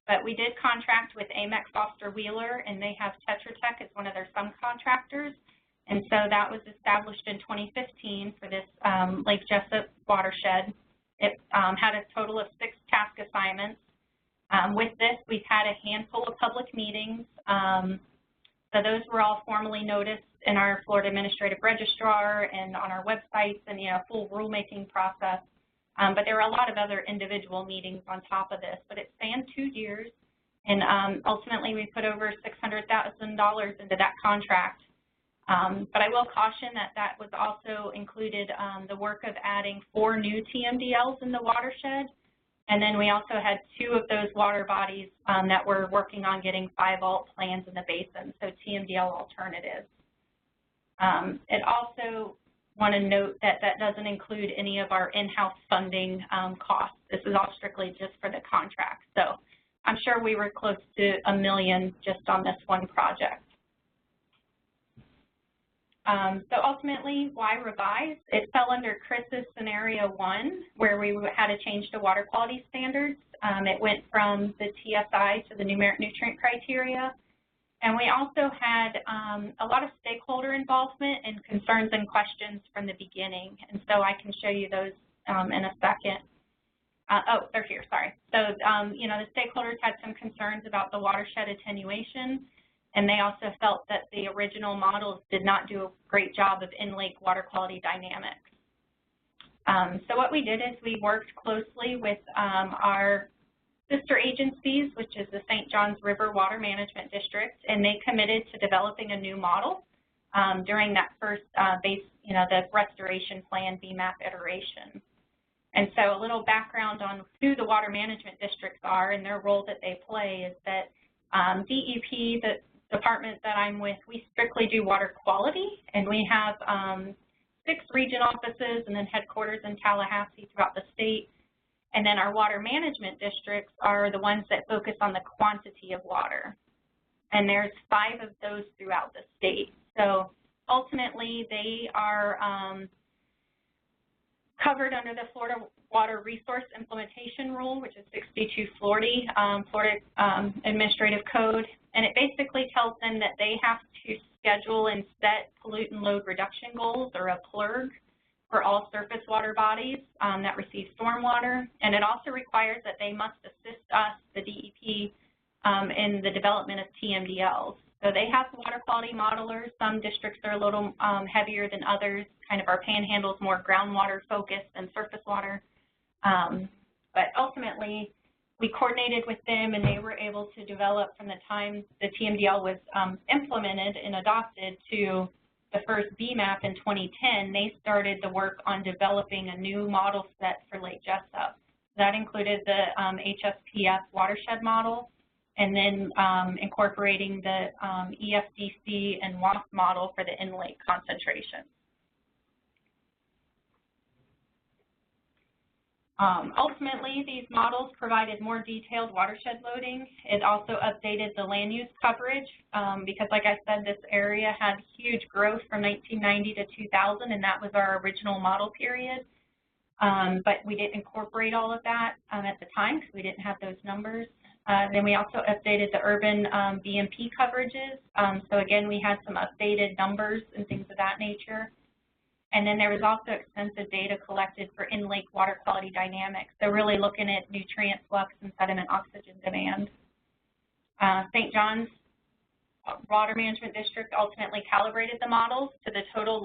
But we did contract with Amex Foster Wheeler, and they have Tetra Tech as one of their subcontractors. And so that was established in 2015 for this Lake Jessup watershed. It had a total of 6 task assignments. With this, we've had a handful of public meetings. So those were all formally noticed in our Florida Administrative Registrar and on our websites and, you know, full rulemaking process. But there were a lot of other individual meetings on top of this. But it spanned 2 years, and ultimately we put over $600,000 into that contract. But I will caution that that was also included the work of adding 4 new TMDLs in the watershed. And then we also had 2 of those water bodies that were working on getting 5 alt plans in the basin, so TMDL alternatives. It also want to note that that doesn't include any of our in-house funding costs. This is all strictly just for the contract. So I'm sure we were close to $1 million just on this one project. So ultimately, why revise? It fell under Chris's scenario 1, where we had a change to water quality standards. It went from the TSI to the numeric nutrient criteria. And we also had a lot of stakeholder involvement and concerns and questions from the beginning. And so I can show you those in a second. Oh, they're here, sorry. So, you know, the stakeholders had some concerns about the watershed attenuation. And they also felt that the original models did not do a great job of in-lake water quality dynamics. So what we did is we worked closely with our sister agencies, which is the St. Johns River Water Management District, and they committed to developing a new model during that first the restoration plan BMAP iteration. And so a little background on who the water management districts are and their role that they play is that DEP, the department that I'm with, we strictly do water quality, and we have 6 region offices and then headquarters in Tallahassee throughout the state. And then our water management districts are the ones that focus on the quantity of water. And there's 5 of those throughout the state. So ultimately, they are covered under the Florida Water Resource Implementation Rule, which is 6240, Florida Administrative Code. And it basically tells them that they have to schedule and set pollutant load reduction goals, or a PLRG, for all surface water bodies that receive stormwater. And it also requires that they must assist us, the DEP, in the development of TMDLs. So they have water quality modelers. Some districts are a little heavier than others. Kind of our panhandle is more groundwater focused than surface water. But ultimately, we coordinated with them, and they were able to develop from the time the TMDL was implemented and adopted to the first BMAP in 2010. They started the work on developing a new model set for Lake Jessup. That included the HSPF Watershed Model, and then incorporating the EFDC and WASP model for the in-lake concentration. Ultimately, these models provided more detailed watershed loading. It also updated the land use coverage because, like I said, this area had huge growth from 1990 to 2000, and that was our original model period. But we didn't incorporate all of that at the time because we didn't have those numbers. Then we also updated the urban BMP coverages. So again, we had some updated numbers and things of that nature. And then there was also extensive data collected for in-lake water quality dynamics. So really looking at nutrient flux and sediment oxygen demand. St. John's Water Management District ultimately calibrated the models to the total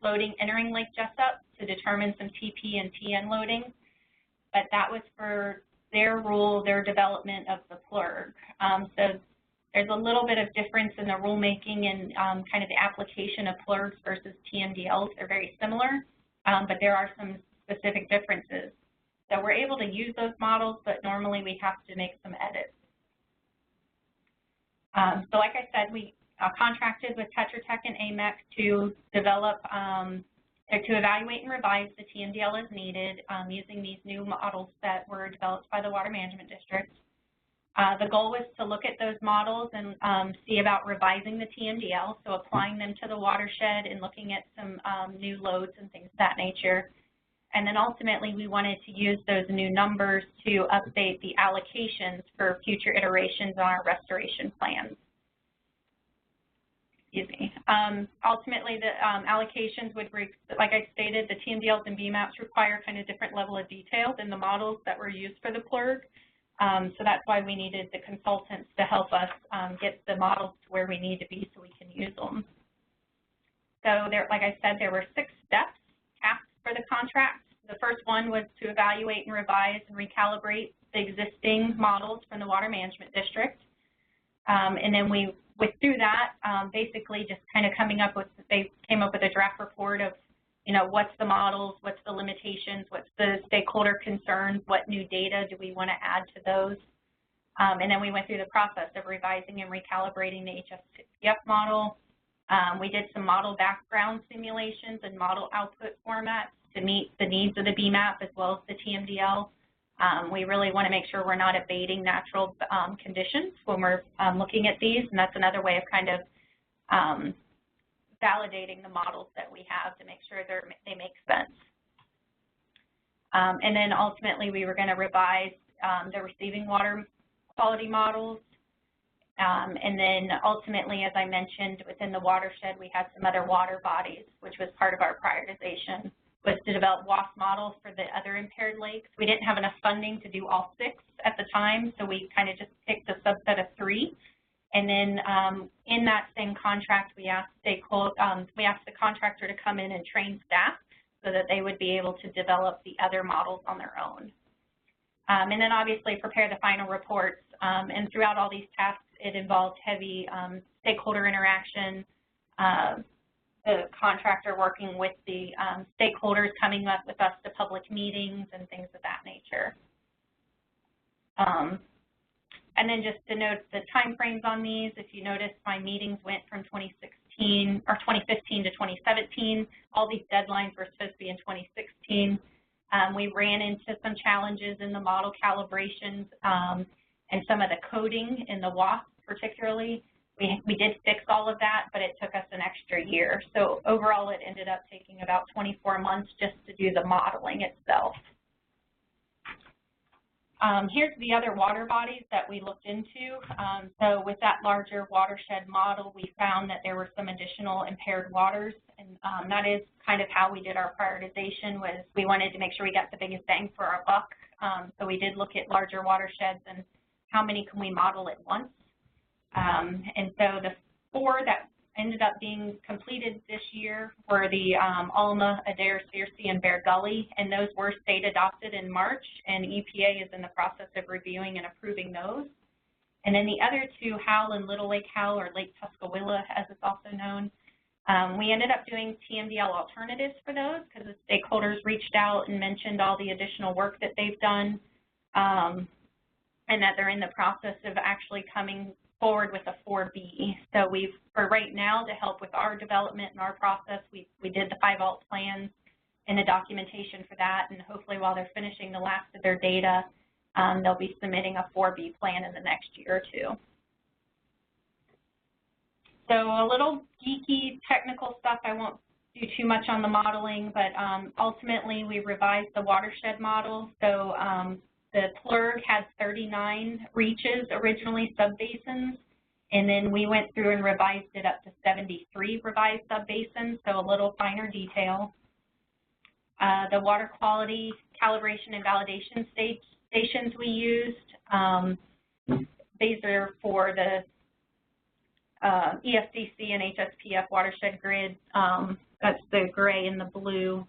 loading entering Lake Jessup to determine some TP and TN loading. But that was for their rule, their development of the PLRG. So there's a little bit of difference in the rulemaking and kind of the application of PLRGs versus TMDLs. They're very similar, but there are some specific differences. So we're able to use those models, but normally we have to make some edits. So like I said, we contracted with Tetra Tech and AMEC to develop, to evaluate and revise the TMDL as needed using these new models that were developed by the Water Management District. The goal was to look at those models and see about revising the TMDL, so applying them to the watershed and looking at some new loads and things of that nature. And then ultimately, we wanted to use those new numbers to update the allocations for future iterations on our restoration plans. Excuse me. Ultimately, the allocations would, like I stated, the TMDLs and BMAPs require kind of different level of detail than the models that were used for the PLRG. So that's why we needed the consultants to help us get the models to where we need to be so we can use them. So there, like I said, there were 6 steps, tasks for the contract. The first one was to evaluate and revise and recalibrate the existing models from the Water Management District. And then we went through that, basically just kind of coming up with, they came up with a draft report of, you know, what's the models, what's the limitations, what's the stakeholder concerns, what new data do we want to add to those. And then we went through the process of revising and recalibrating the HSPF model. We did some model background simulations and model output formats to meet the needs of the BMAP as well as the TMDL. We really want to make sure we're not abating natural conditions when we're looking at these, and that's another way of kind of validating the models that we have to make sure they make sense. And then ultimately we were going to revise the receiving water quality models. And then ultimately, as I mentioned, within the watershed, we had some other water bodies, which was part of our prioritization, was to develop WASP models for the other impaired lakes. We didn't have enough funding to do all 6 at the time, so we kind of just picked a subset of 3. And then in that same contract, we asked the contractor to come in and train staff so that they would be able to develop the other models on their own. And then obviously prepare the final reports. And throughout all these tasks, it involved heavy stakeholder interaction, the contractor working with the stakeholders, coming up with us to public meetings and things of that nature. And then just to note the time frames on these, if you notice, my meetings went from 2015 to 2017. All these deadlines were supposed to be in 2016. We ran into some challenges in the model calibrations and some of the coding in the WASP particularly. We did fix all of that, but it took us an extra year. So overall, it ended up taking about 24 months just to do the modeling itself. Here's the other water bodies that we looked into. So with that larger watershed model, we found that there were some additional impaired waters, and that is kind of how we did our prioritization. Was we wanted to make sure we got the biggest bang for our buck. So we did look at larger watersheds and how many can we model at once. And so the 4 that ended up being completed this year were the Alma, Adair, Searcy, and Bear Gully, and those were state adopted in March, and EPA is in the process of reviewing and approving those. And then the other 2, Howell and Little Lake Howell, or Lake Tuscaloosa as it's also known, we ended up doing TMDL alternatives for those because the stakeholders reached out and mentioned all the additional work that they've done, and that they're in the process of actually coming forward with a 4B. So for right now, to help with our development and our process, we did the 5 alt plans and the documentation for that, and hopefully while they're finishing the last of their data, they'll be submitting a 4B plan in the next year or 2. So a little geeky technical stuff, I won't do too much on the modeling, but ultimately we revised the watershed model. So the PLRG had 39 reaches originally, subbasins, and then we went through and revised it up to 73 revised subbasins, so a little finer detail. The water quality calibration and validation stations we used, these are for the EFCC and HSPF watershed grid. That's the gray and the blue.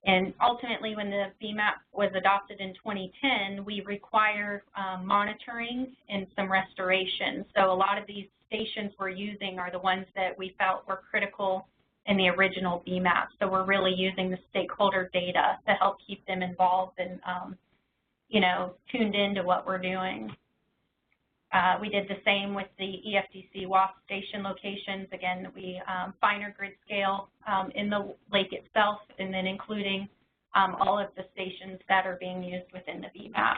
And ultimately, when the BMAP was adopted in 2010, we require monitoring and some restoration. So a lot of these stations we're using are the ones that we felt were critical in the original BMAP. So we're really using the stakeholder data to help keep them involved and, you know, tuned into what we're doing. We did the same with the EFDC WASP station locations. Again, we finer grid scale in the lake itself, and then including all of the stations that are being used within the BMAP.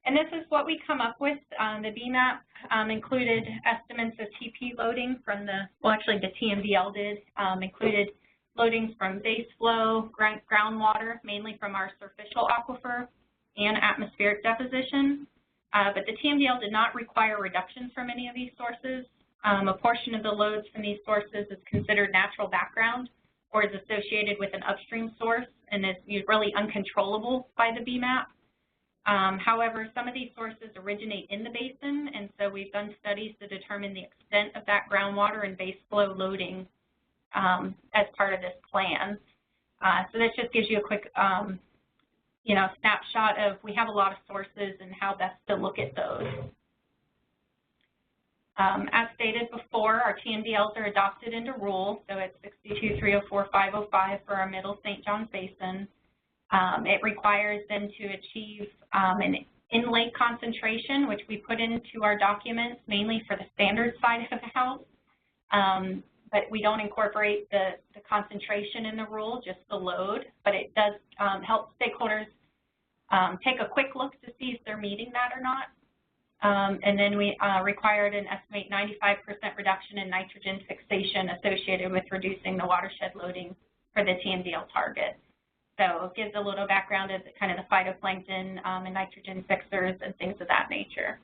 And this is what we come up with. The BMAP included estimates of TP loading from the, well, actually the TMDL did, included loadings from base flow, groundwater, mainly from our superficial aquifer, and atmospheric deposition. But the TMDL did not require reductions from any of these sources. A portion of the loads from these sources is considered natural background or is associated with an upstream source and is really uncontrollable by the BMAP. However, some of these sources originate in the basin, and so we've done studies to determine the extent of that groundwater and base flow loading as part of this plan. So this just gives you a quick you know, snapshot of we have a lot of sources and how best to look at those. As stated before, our TMDLs are adopted into rule, so it's 62.304.505 for our Middle St. Johns Basin. It requires them to achieve an in-lake concentration, which we put into our documents mainly for the standard side of the house. But we don't incorporate the concentration in the rule, just the load, but it does help stakeholders take a quick look to see if they're meeting that or not. And then we required an estimated 95% reduction in nitrogen fixation associated with reducing the watershed loading for the TMDL target. So it gives a little background of kind of the phytoplankton and nitrogen fixers and things of that nature.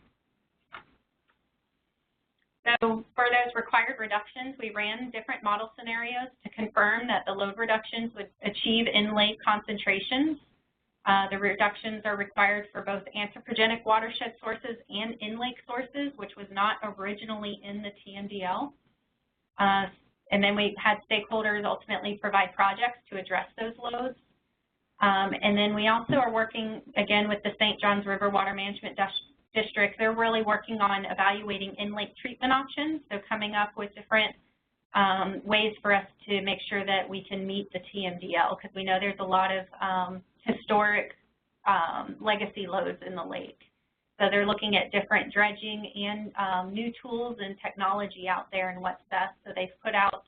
So for those required reductions, we ran different model scenarios to confirm that the load reductions would achieve in-lake concentrations. The reductions are required for both anthropogenic watershed sources and in-lake sources, which was not originally in the TMDL. And then we had stakeholders ultimately provide projects to address those loads. And then we also are working, again, with the St. Johns River Water Management District. They're really working on evaluating inlet treatment options, so coming up with different ways for us to make sure that we can meet the TMDL, because we know there's a lot of historic legacy loads in the lake. So they're looking at different dredging and new tools and technology out there and what's best. So they've put out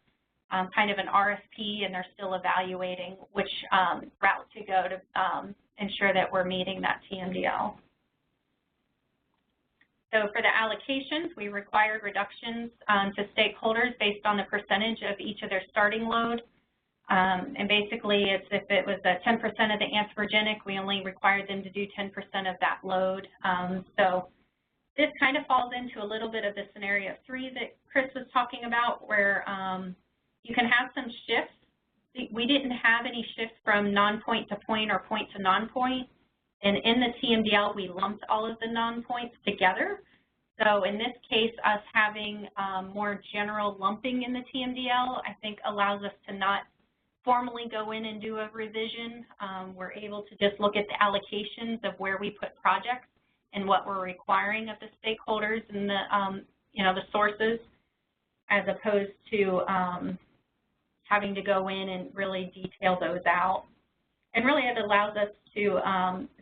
kind of an RFP, and they're still evaluating which route to go to ensure that we're meeting that TMDL. So for the allocations, we required reductions to stakeholders based on the percentage of each of their starting load. And basically, it's if it was a 10% of the anthropogenic, we only required them to do 10% of that load. So this kind of falls into a little bit of the scenario 3 that Chris was talking about, where you can have some shifts. We didn't have any shifts from non-point to point or point to non-point. And in the TMDL, we lumped all of the non-points together. So in this case, us having more general lumping in the TMDL, I think allows us to not formally go in and do a revision. We're able to just look at the allocations of where we put projects and what we're requiring of the stakeholders and the, the sources, as opposed to having to go in and really detail those out. And really it allows us to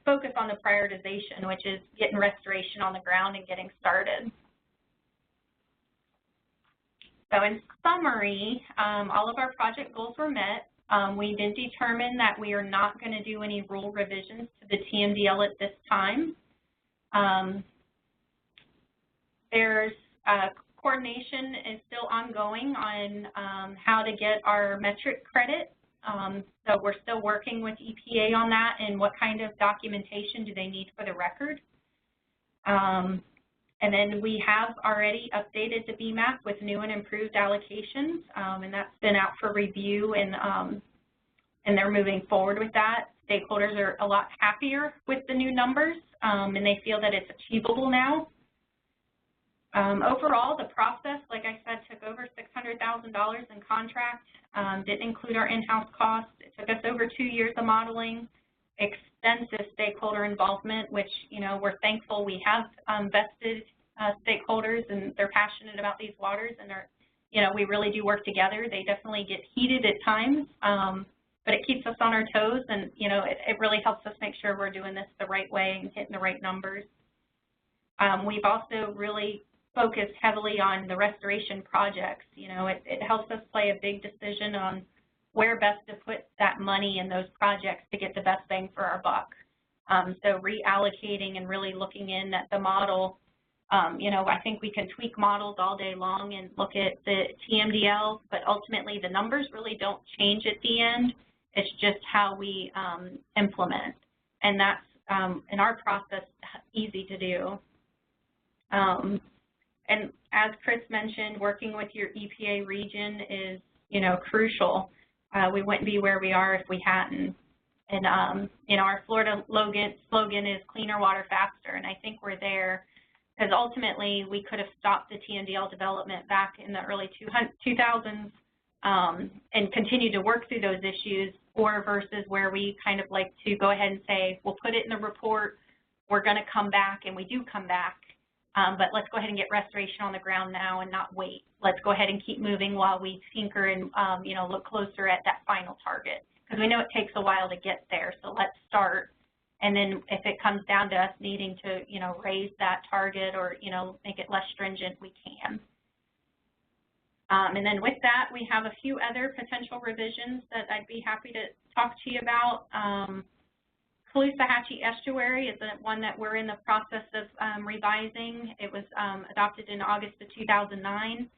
focus on the prioritization, which is getting restoration on the ground and getting started. So in summary, all of our project goals were met. We did determine that we are not going to do any rule revisions to the TMDL at this time. There's coordination is still ongoing on how to get our metric credit. So we're still working with EPA on that and what kind of documentation do they need for the record. And then we have already updated the BMAP with new and improved allocations, and that's been out for review, and they're moving forward with that. Stakeholders are a lot happier with the new numbers, and they feel that it's achievable now. Overall, the process, like I said, took over $600,000 in contract, didn't include our in-house costs. It took us over 2 years of modeling, extensive stakeholder involvement, which, we're thankful we have vested stakeholders, and they're passionate about these waters, and are, we really do work together. They definitely get heated at times, but it keeps us on our toes, and, it really helps us make sure we're doing this the right way and hitting the right numbers. We've also really focused heavily on the restoration projects. It helps us play a big decision on where best to put that money in those projects to get the best bang for our buck. So reallocating and really looking in at the model, I think we can tweak models all day long and look at the TMDL, but ultimately the numbers really don't change at the end. It's just how we implement, and that's, in our process, easy to do. And as Chris mentioned, working with your EPA region is, crucial. We wouldn't be where we are if we hadn't. And, our Florida slogan is cleaner water faster, and I think we're there because ultimately we could have stopped the TMDL development back in the early 2000s and continued to work through those issues, or versus where we kind of like to go ahead and say, we'll put it in the report, we're going to come back, and we do come back. But let's go ahead and get restoration on the ground now and not wait. Let's go ahead and keep moving while we tinker and, look closer at that final target. Because we know it takes a while to get there, so let's start. And then if it comes down to us needing to, raise that target or, make it less stringent, we can. And then with that, we have a few other potential revisions that I'd be happy to talk to you about. Caloosahatchee Estuary is one that we're in the process of revising. It was adopted in August of 2009.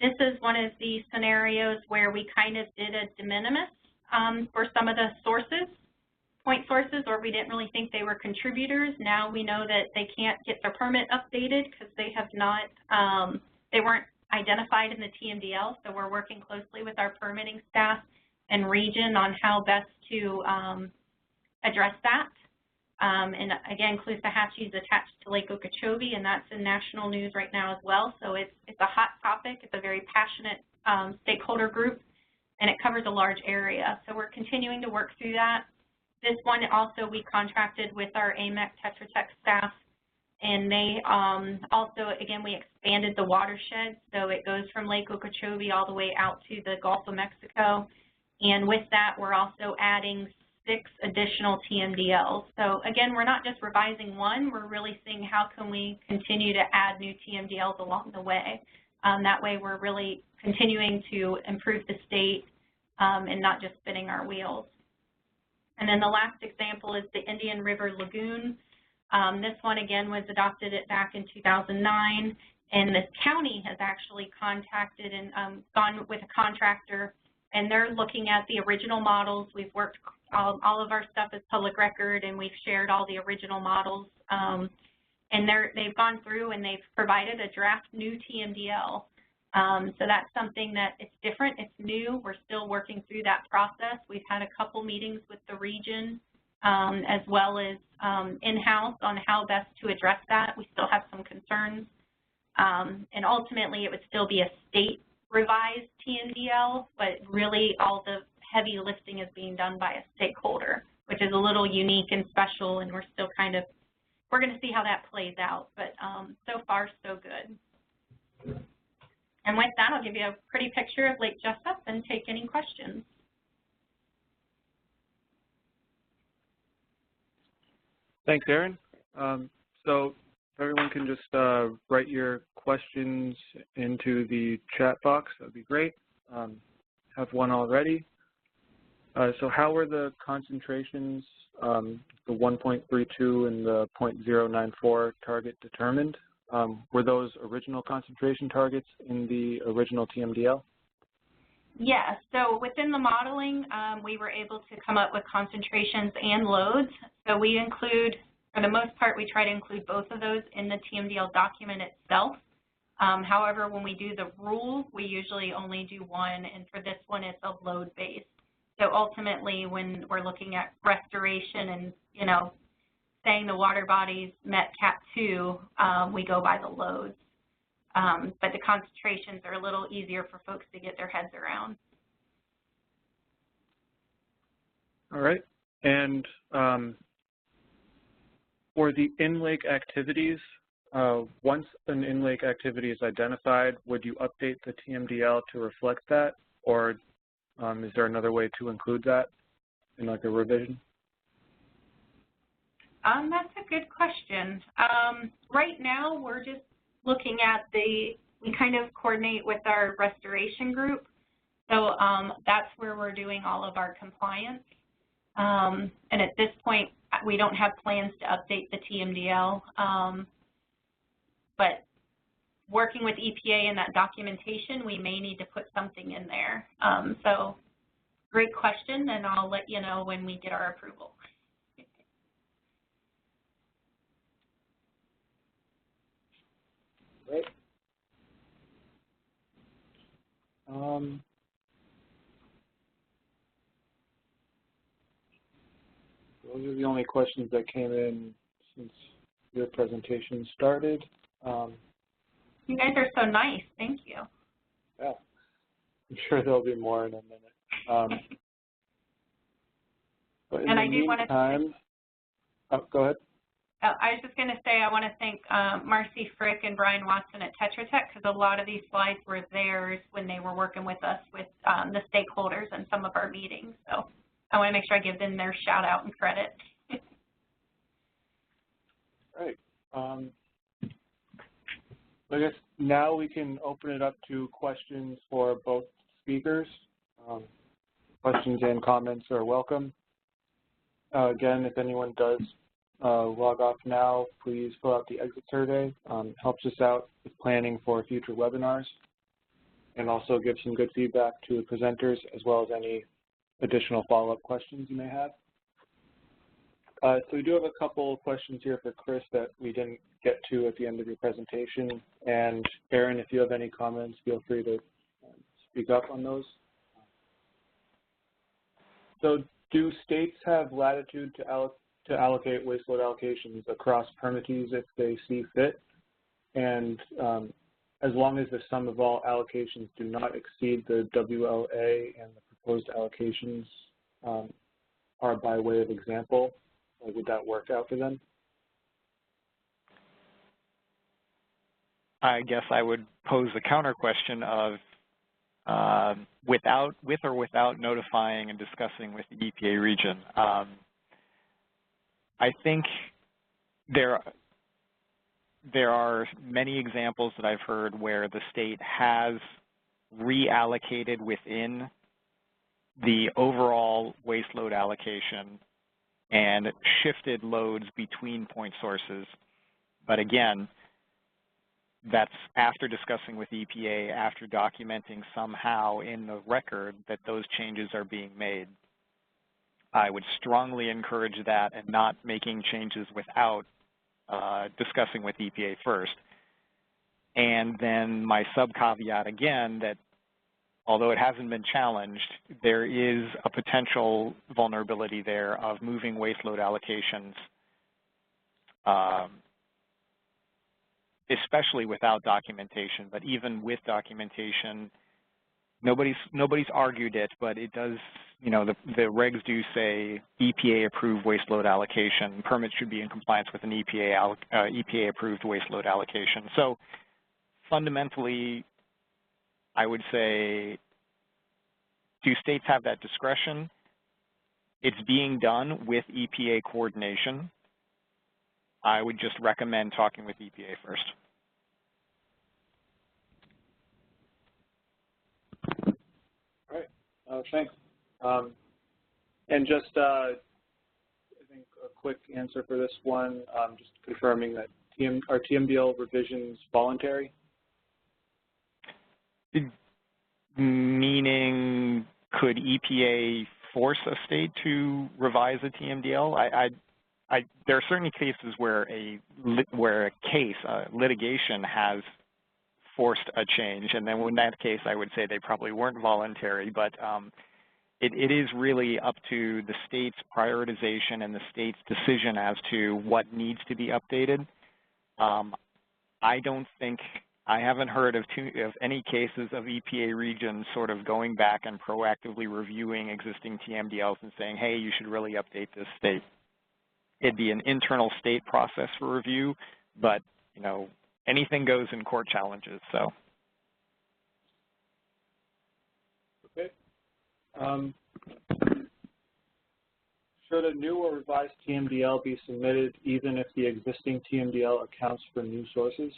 This is one of the scenarios where we kind of did a de minimis for some of the sources, point sources, or we didn't really think they were contributors. Now we know that they can't get their permit updated because they have not, they weren't identified in the TMDL, so we're working closely with our permitting staff and region on how best to address that. And again, Caloosahatchee is attached to Lake Okeechobee, and that's in national news right now as well. So it's a hot topic. It's a very passionate stakeholder group, and it covers a large area. So we're continuing to work through that. This one also we contracted with our AMEC Tetra Tech staff, and they also, again, we expanded the watershed, so it goes from Lake Okeechobee all the way out to the Gulf of Mexico. And with that, we're also adding 6 additional TMDLs. So again, we're not just revising one, we're really seeing how can we continue to add new TMDLs along the way. That way we're really continuing to improve the state and not just spinning our wheels. And then the last example is the Indian River Lagoon. This one, again, was adopted back in 2009, and the county has actually contacted and gone with a contractor, and they're looking at the original models. We've worked, all of our stuff is public record, and we've shared all the original models. And they've gone through and they've provided a draft new TMDL. So that's something that it's different, it's new. We're still working through that process. We've had a couple meetings with the region as well as in-house on how best to address that. We still have some concerns. And ultimately, it would still be a state revised TMDL, but really all the heavy lifting is being done by a stakeholder, which is a little unique and special, and we're still kind of, we're going to see how that plays out, but so far so good. And with that, I'll give you a pretty picture of Lake Jessup and take any questions. Thanks, Erin. So everyone can just write your questions into the chat box. That would be great. Have one already. So how were the concentrations, the 1.32 and the 0.094 target determined? Were those original concentration targets in the original TMDL? Yes, so within the modeling, we were able to come up with concentrations and loads. So we include, for the most part, we try to include both of those in the TMDL document itself. However, when we do the rule, we usually only do one, and for this one, it's a load base. So ultimately, when we're looking at restoration and, you know, saying the water bodies met Cat 2, we go by the loads. But the concentrations are a little easier for folks to get their heads around. All right. And for the in-lake activities, once an in-lake activity is identified, would you update the TMDL to reflect that, or is there another way to include that in like a revision? That's a good question. Right now, we're just looking at we kind of coordinate with our restoration group. So that's where we're doing all of our compliance. And at this point, we don't have plans to update the TMDL. But working with EPA and that documentation, we may need to put something in there. So great question, and I'll let you know when we get our approval. Great. Those are the only questions that came in since your presentation started. You guys are so nice. Thank you. Yeah, I'm sure there'll be more in a minute. But in and the I do want to. Oh, go ahead. I was just going to say I want to thank Marcy Frick and Brian Watson at Tetra Tech, because a lot of these slides were theirs when they were working with us with the stakeholders and some of our meetings. So I want to make sure I give them their shout out and credit. Right. I guess now we can open it up to questions for both speakers. Questions and comments are welcome. Again, if anyone does log off now, please fill out the exit survey. Helps us out with planning for future webinars, and also give some good feedback to the presenters, as well as any additional follow-up questions you may have. So we do have a couple of questions here for Chris that we didn't get to at the end of your presentation. And Erin, if you have any comments, feel free to speak up on those. So do states have latitude to allocate wastewater allocations across permittees if they see fit? And as long as the sum of all allocations do not exceed the WLA and the proposed allocations, are by way of example, would that work out for them? I guess I would pose the counter question of with or without notifying and discussing with the EPA region. I think there are many examples that I've heard where the state has reallocated within the overall waste load allocation and shifted loads between point sources. But again, that's after discussing with EPA, after documenting somehow in the record that those changes are being made. I would strongly encourage that and not making changes without discussing with EPA first. And then my sub-caveat again that although it hasn't been challenged, there is a potential vulnerability there of moving waste load allocations, especially without documentation. But even with documentation, nobody's argued it, but it does, you know, the regs do say EPA approved waste load allocation. Permits should be in compliance with an EPA approved waste load allocation. So fundamentally, I would say, do states have that discretion? It's being done with EPA coordination. I would just recommend talking with EPA first. All right, thanks. And just, I think a quick answer for this one, just confirming that are TMDL revisions voluntary? Meaning, could EPA force a state to revise a TMDL? There are certain cases where litigation has forced a change, and then in that case, I would say they probably weren't voluntary, but it is really up to the state's prioritization and the state's decision as to what needs to be updated. I haven't heard of any cases of EPA regions sort of going back and proactively reviewing existing TMDLs and saying, hey, you should really update this state. It'd be an internal state process for review, but, you know, anything goes in court challenges, so. Okay. Should a new or revised TMDL be submitted even if the existing TMDL accounts for new sources?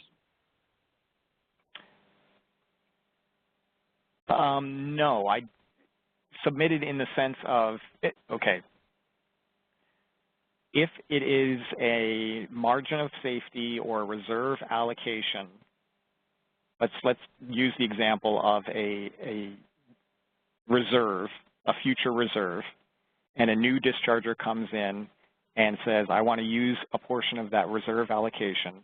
No, I submitted in the sense of, okay, if it is a margin of safety or reserve allocation, let's use the example of a reserve, a future reserve, and a new discharger comes in and says, I want to use a portion of that reserve allocation.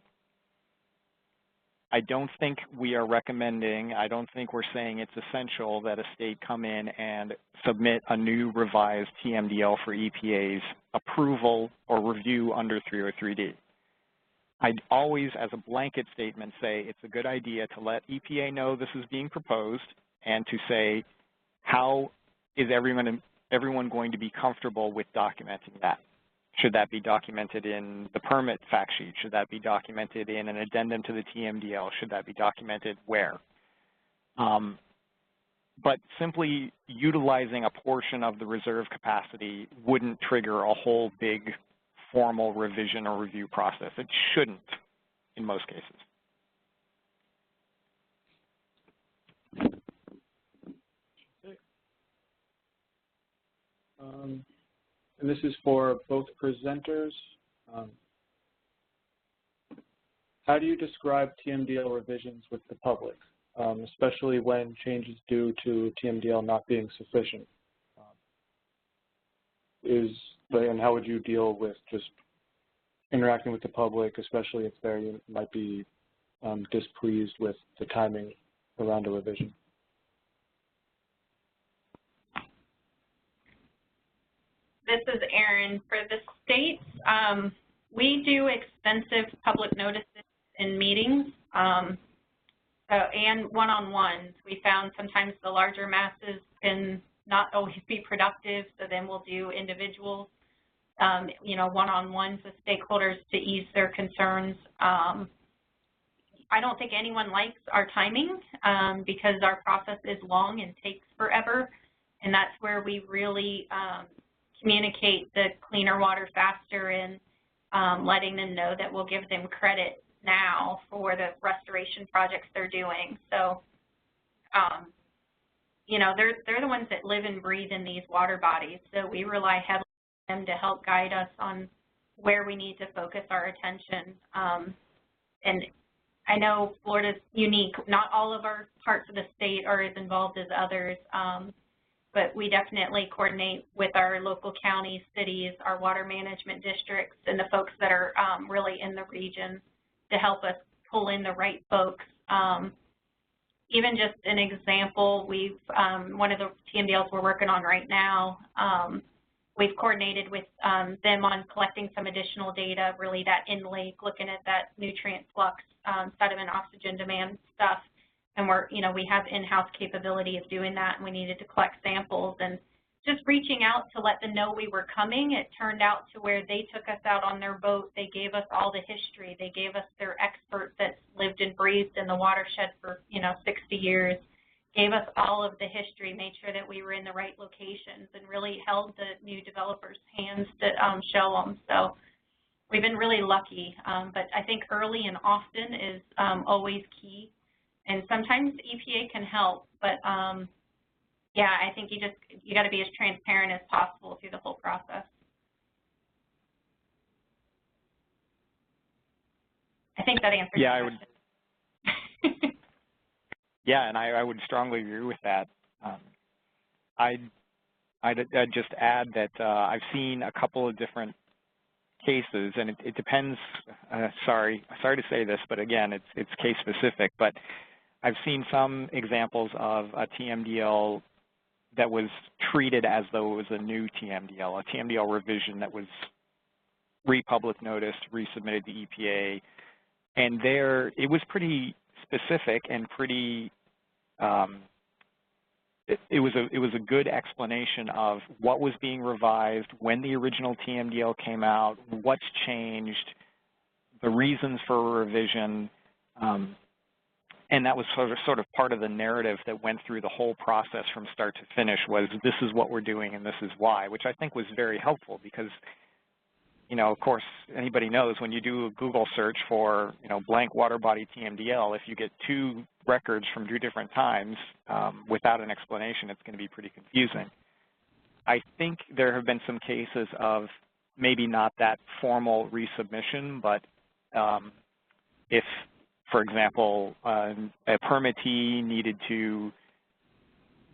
I don't think we are recommending, I don't think we're saying it's essential that a state come in and submit a new revised TMDL for EPA's approval or review under 303D. I'd always, as a blanket statement, say it's a good idea to let EPA know this is being proposed and to say, how is everyone going to be comfortable with documenting that? Should that be documented in the permit fact sheet? Should that be documented in an addendum to the TMDL? Should that be documented where? But simply utilizing a portion of the reserve capacity wouldn't trigger a whole big formal revision or review process. It shouldn't in most cases. And this is for both presenters. How do you describe TMDL revisions with the public, especially when changes due to TMDL not being sufficient? And how would you deal with just interacting with the public, especially if they might be displeased with the timing around a revision? This is Erin. For the states, we do extensive public notices in meetings and one-on-ones. We found sometimes the larger masses can not always be productive, so then we'll do individuals, you know, one-on-ones with stakeholders to ease their concerns. I don't think anyone likes our timing because our process is long and takes forever, and that's where we really communicate the cleaner water faster and letting them know that we'll give them credit now for the restoration projects they're doing. So, you know, they're the ones that live and breathe in these water bodies, so we rely heavily on them to help guide us on where we need to focus our attention. And I know Florida's unique. Not all of our parts of the state are as involved as others, but we definitely coordinate with our local counties, cities, our water management districts, and the folks that are really in the region to help us pull in the right folks. Even just an example, we've one of the TMDLs we're working on right now, we've coordinated with them on collecting some additional data, really that in-lake, looking at that nutrient flux, sediment, oxygen demand stuff. And we're, you know, we have in-house capability of doing that, and we needed to collect samples. And just reaching out to let them know we were coming, it turned out to where they took us out on their boat. They gave us all the history. They gave us their expert that's lived and breathed in the watershed for, you know, 60 years, gave us all of the history, made sure that we were in the right locations, and really held the new developers' hands to show them. So we've been really lucky, but I think early and often is always key. And sometimes EPA can help, but yeah, I think you got to be as transparent as possible through the whole process. I think that answers your question. Yeah, and I would strongly agree with that. I'd just add that I've seen a couple of different cases, and it depends. Sorry to say this, but again, it's case specific. But I've seen some examples of a TMDL that was treated as though it was a new TMDL, a TMDL revision that was republic noticed, resubmitted to EPA, and there it was pretty specific and pretty. It was a good explanation of what was being revised, when the original TMDL came out, what's changed, the reasons for a revision. And that was sort of part of the narrative that went through the whole process from start to finish was this is what we're doing and this is why, which I think was very helpful because, you know, of course, anybody knows when you do a Google search for, you know, blank water body TMDL, if you get two records from two different times without an explanation, it's going to be pretty confusing. I think there have been some cases of maybe not that formal resubmission, but if, for example, a permittee needed to,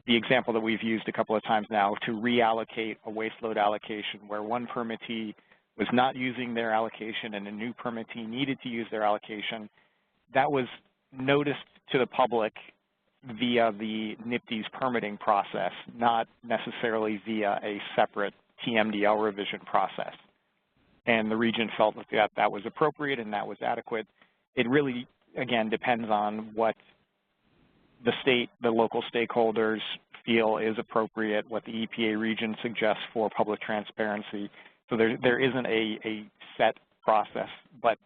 the example that we've used a couple of times now, to reallocate a waste load allocation where one permittee was not using their allocation and a new permittee needed to use their allocation, that was noticed to the public via the NEIWPCC's permitting process, not necessarily via a separate TMDL revision process. And the region felt that that was appropriate and that was adequate. It really, again, depends on what the state, the local stakeholders feel is appropriate, what the EPA region suggests for public transparency. So there isn't a set process, but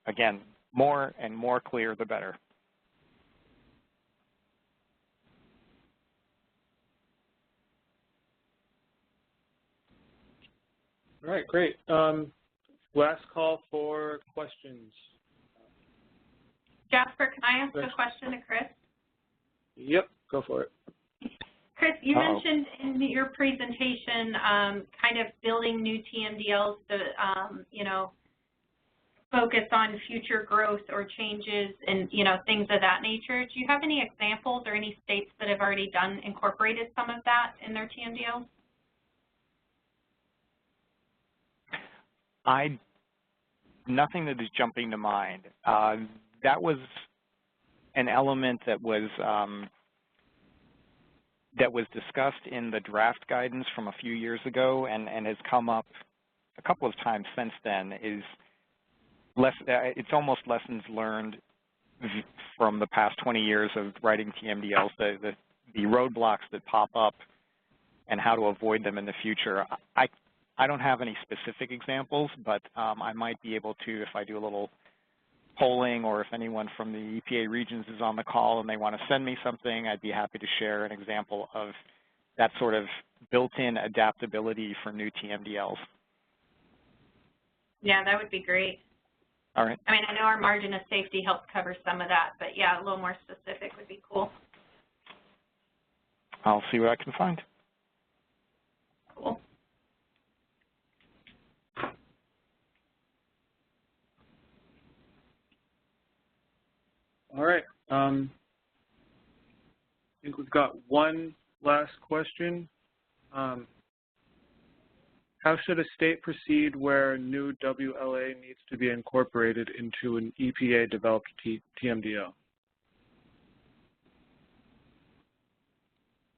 again, more and more clear, the better. All right, great. Last call for questions. Jasper, can I ask a question to Chris? Yep, go for it. Chris, you mentioned in your presentation kind of building new TMDLs to, you know, focus on future growth or changes and, you know, things of that nature. Do you have any examples or any states that have already incorporated some of that in their TMDLs? Nothing that is jumping to mind. That was an element that was discussed in the draft guidance from a few years ago and has come up a couple of times since then. It's almost lessons learned from the past 20 years of writing TMDLs. The roadblocks that pop up and how to avoid them in the future. I don't have any specific examples, but I might be able to, if I do a little polling, or if anyone from the EPA regions is on the call and they want to send me something, I'd be happy to share an example of that sort of built-in adaptability for new TMDLs. Yeah, that would be great. All right. I mean, I know our margin of safety helps cover some of that, but yeah, a little more specific would be cool. I'll see what I can find. Cool. All right. I think we've got one last question. How should a state proceed where new WLA needs to be incorporated into an EPA-developed TMDL?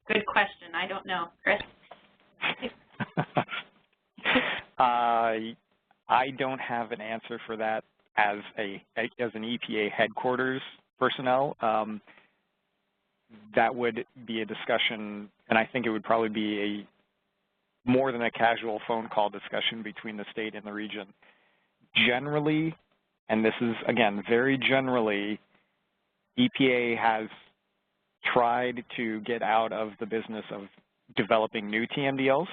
Good question. I don't know. Chris? I don't have an answer for that as an EPA headquarters personnel. That would be a discussion, and I think it would probably be more than a casual phone call discussion between the state and the region. Generally, and this is, again, very generally, EPA has tried to get out of the business of developing new TMDLs.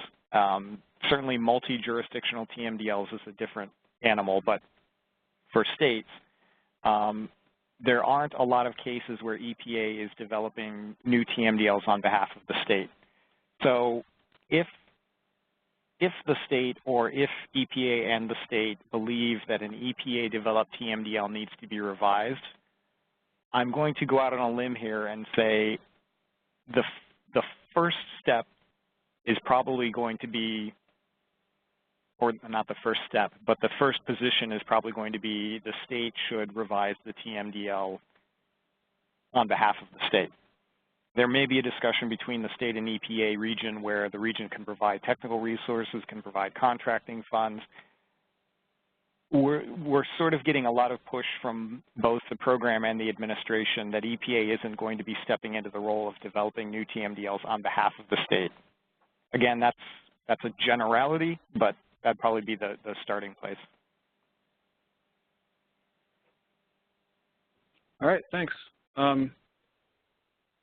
Certainly multi-jurisdictional TMDLs is a different animal, but for states, there aren't a lot of cases where EPA is developing new TMDLs on behalf of the state. So if the state, or if EPA and the state believe that an EPA-developed TMDL needs to be revised, I'm going to go out on a limb here and say the first step is probably going to be, or not the first step, but the first position is probably going to be the state should revise the TMDL on behalf of the state. There may be a discussion between the state and EPA region where the region can provide technical resources, can provide contracting funds. We're sort of getting a lot of push from both the program and the administration that EPA isn't going to be stepping into the role of developing new TMDLs on behalf of the state. Again, that's a generality, but that'd probably be the starting place. All right, thanks.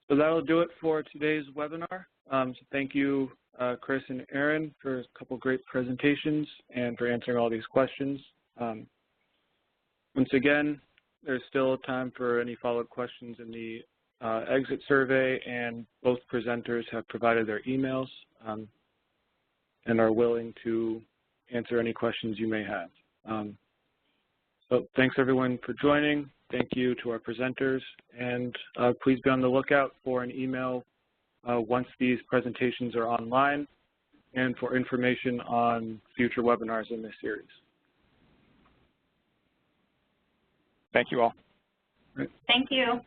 So that'll do it for today's webinar. So thank you, Chris and Erin, for a couple great presentations and for answering all these questions. Once again, there's still time for any follow-up questions in the exit survey, and both presenters have provided their emails and are willing to answer any questions you may have. So thanks everyone for joining. Thank you to our presenters, and please be on the lookout for an email once these presentations are online and for information on future webinars in this series. Thank you all. Thank you.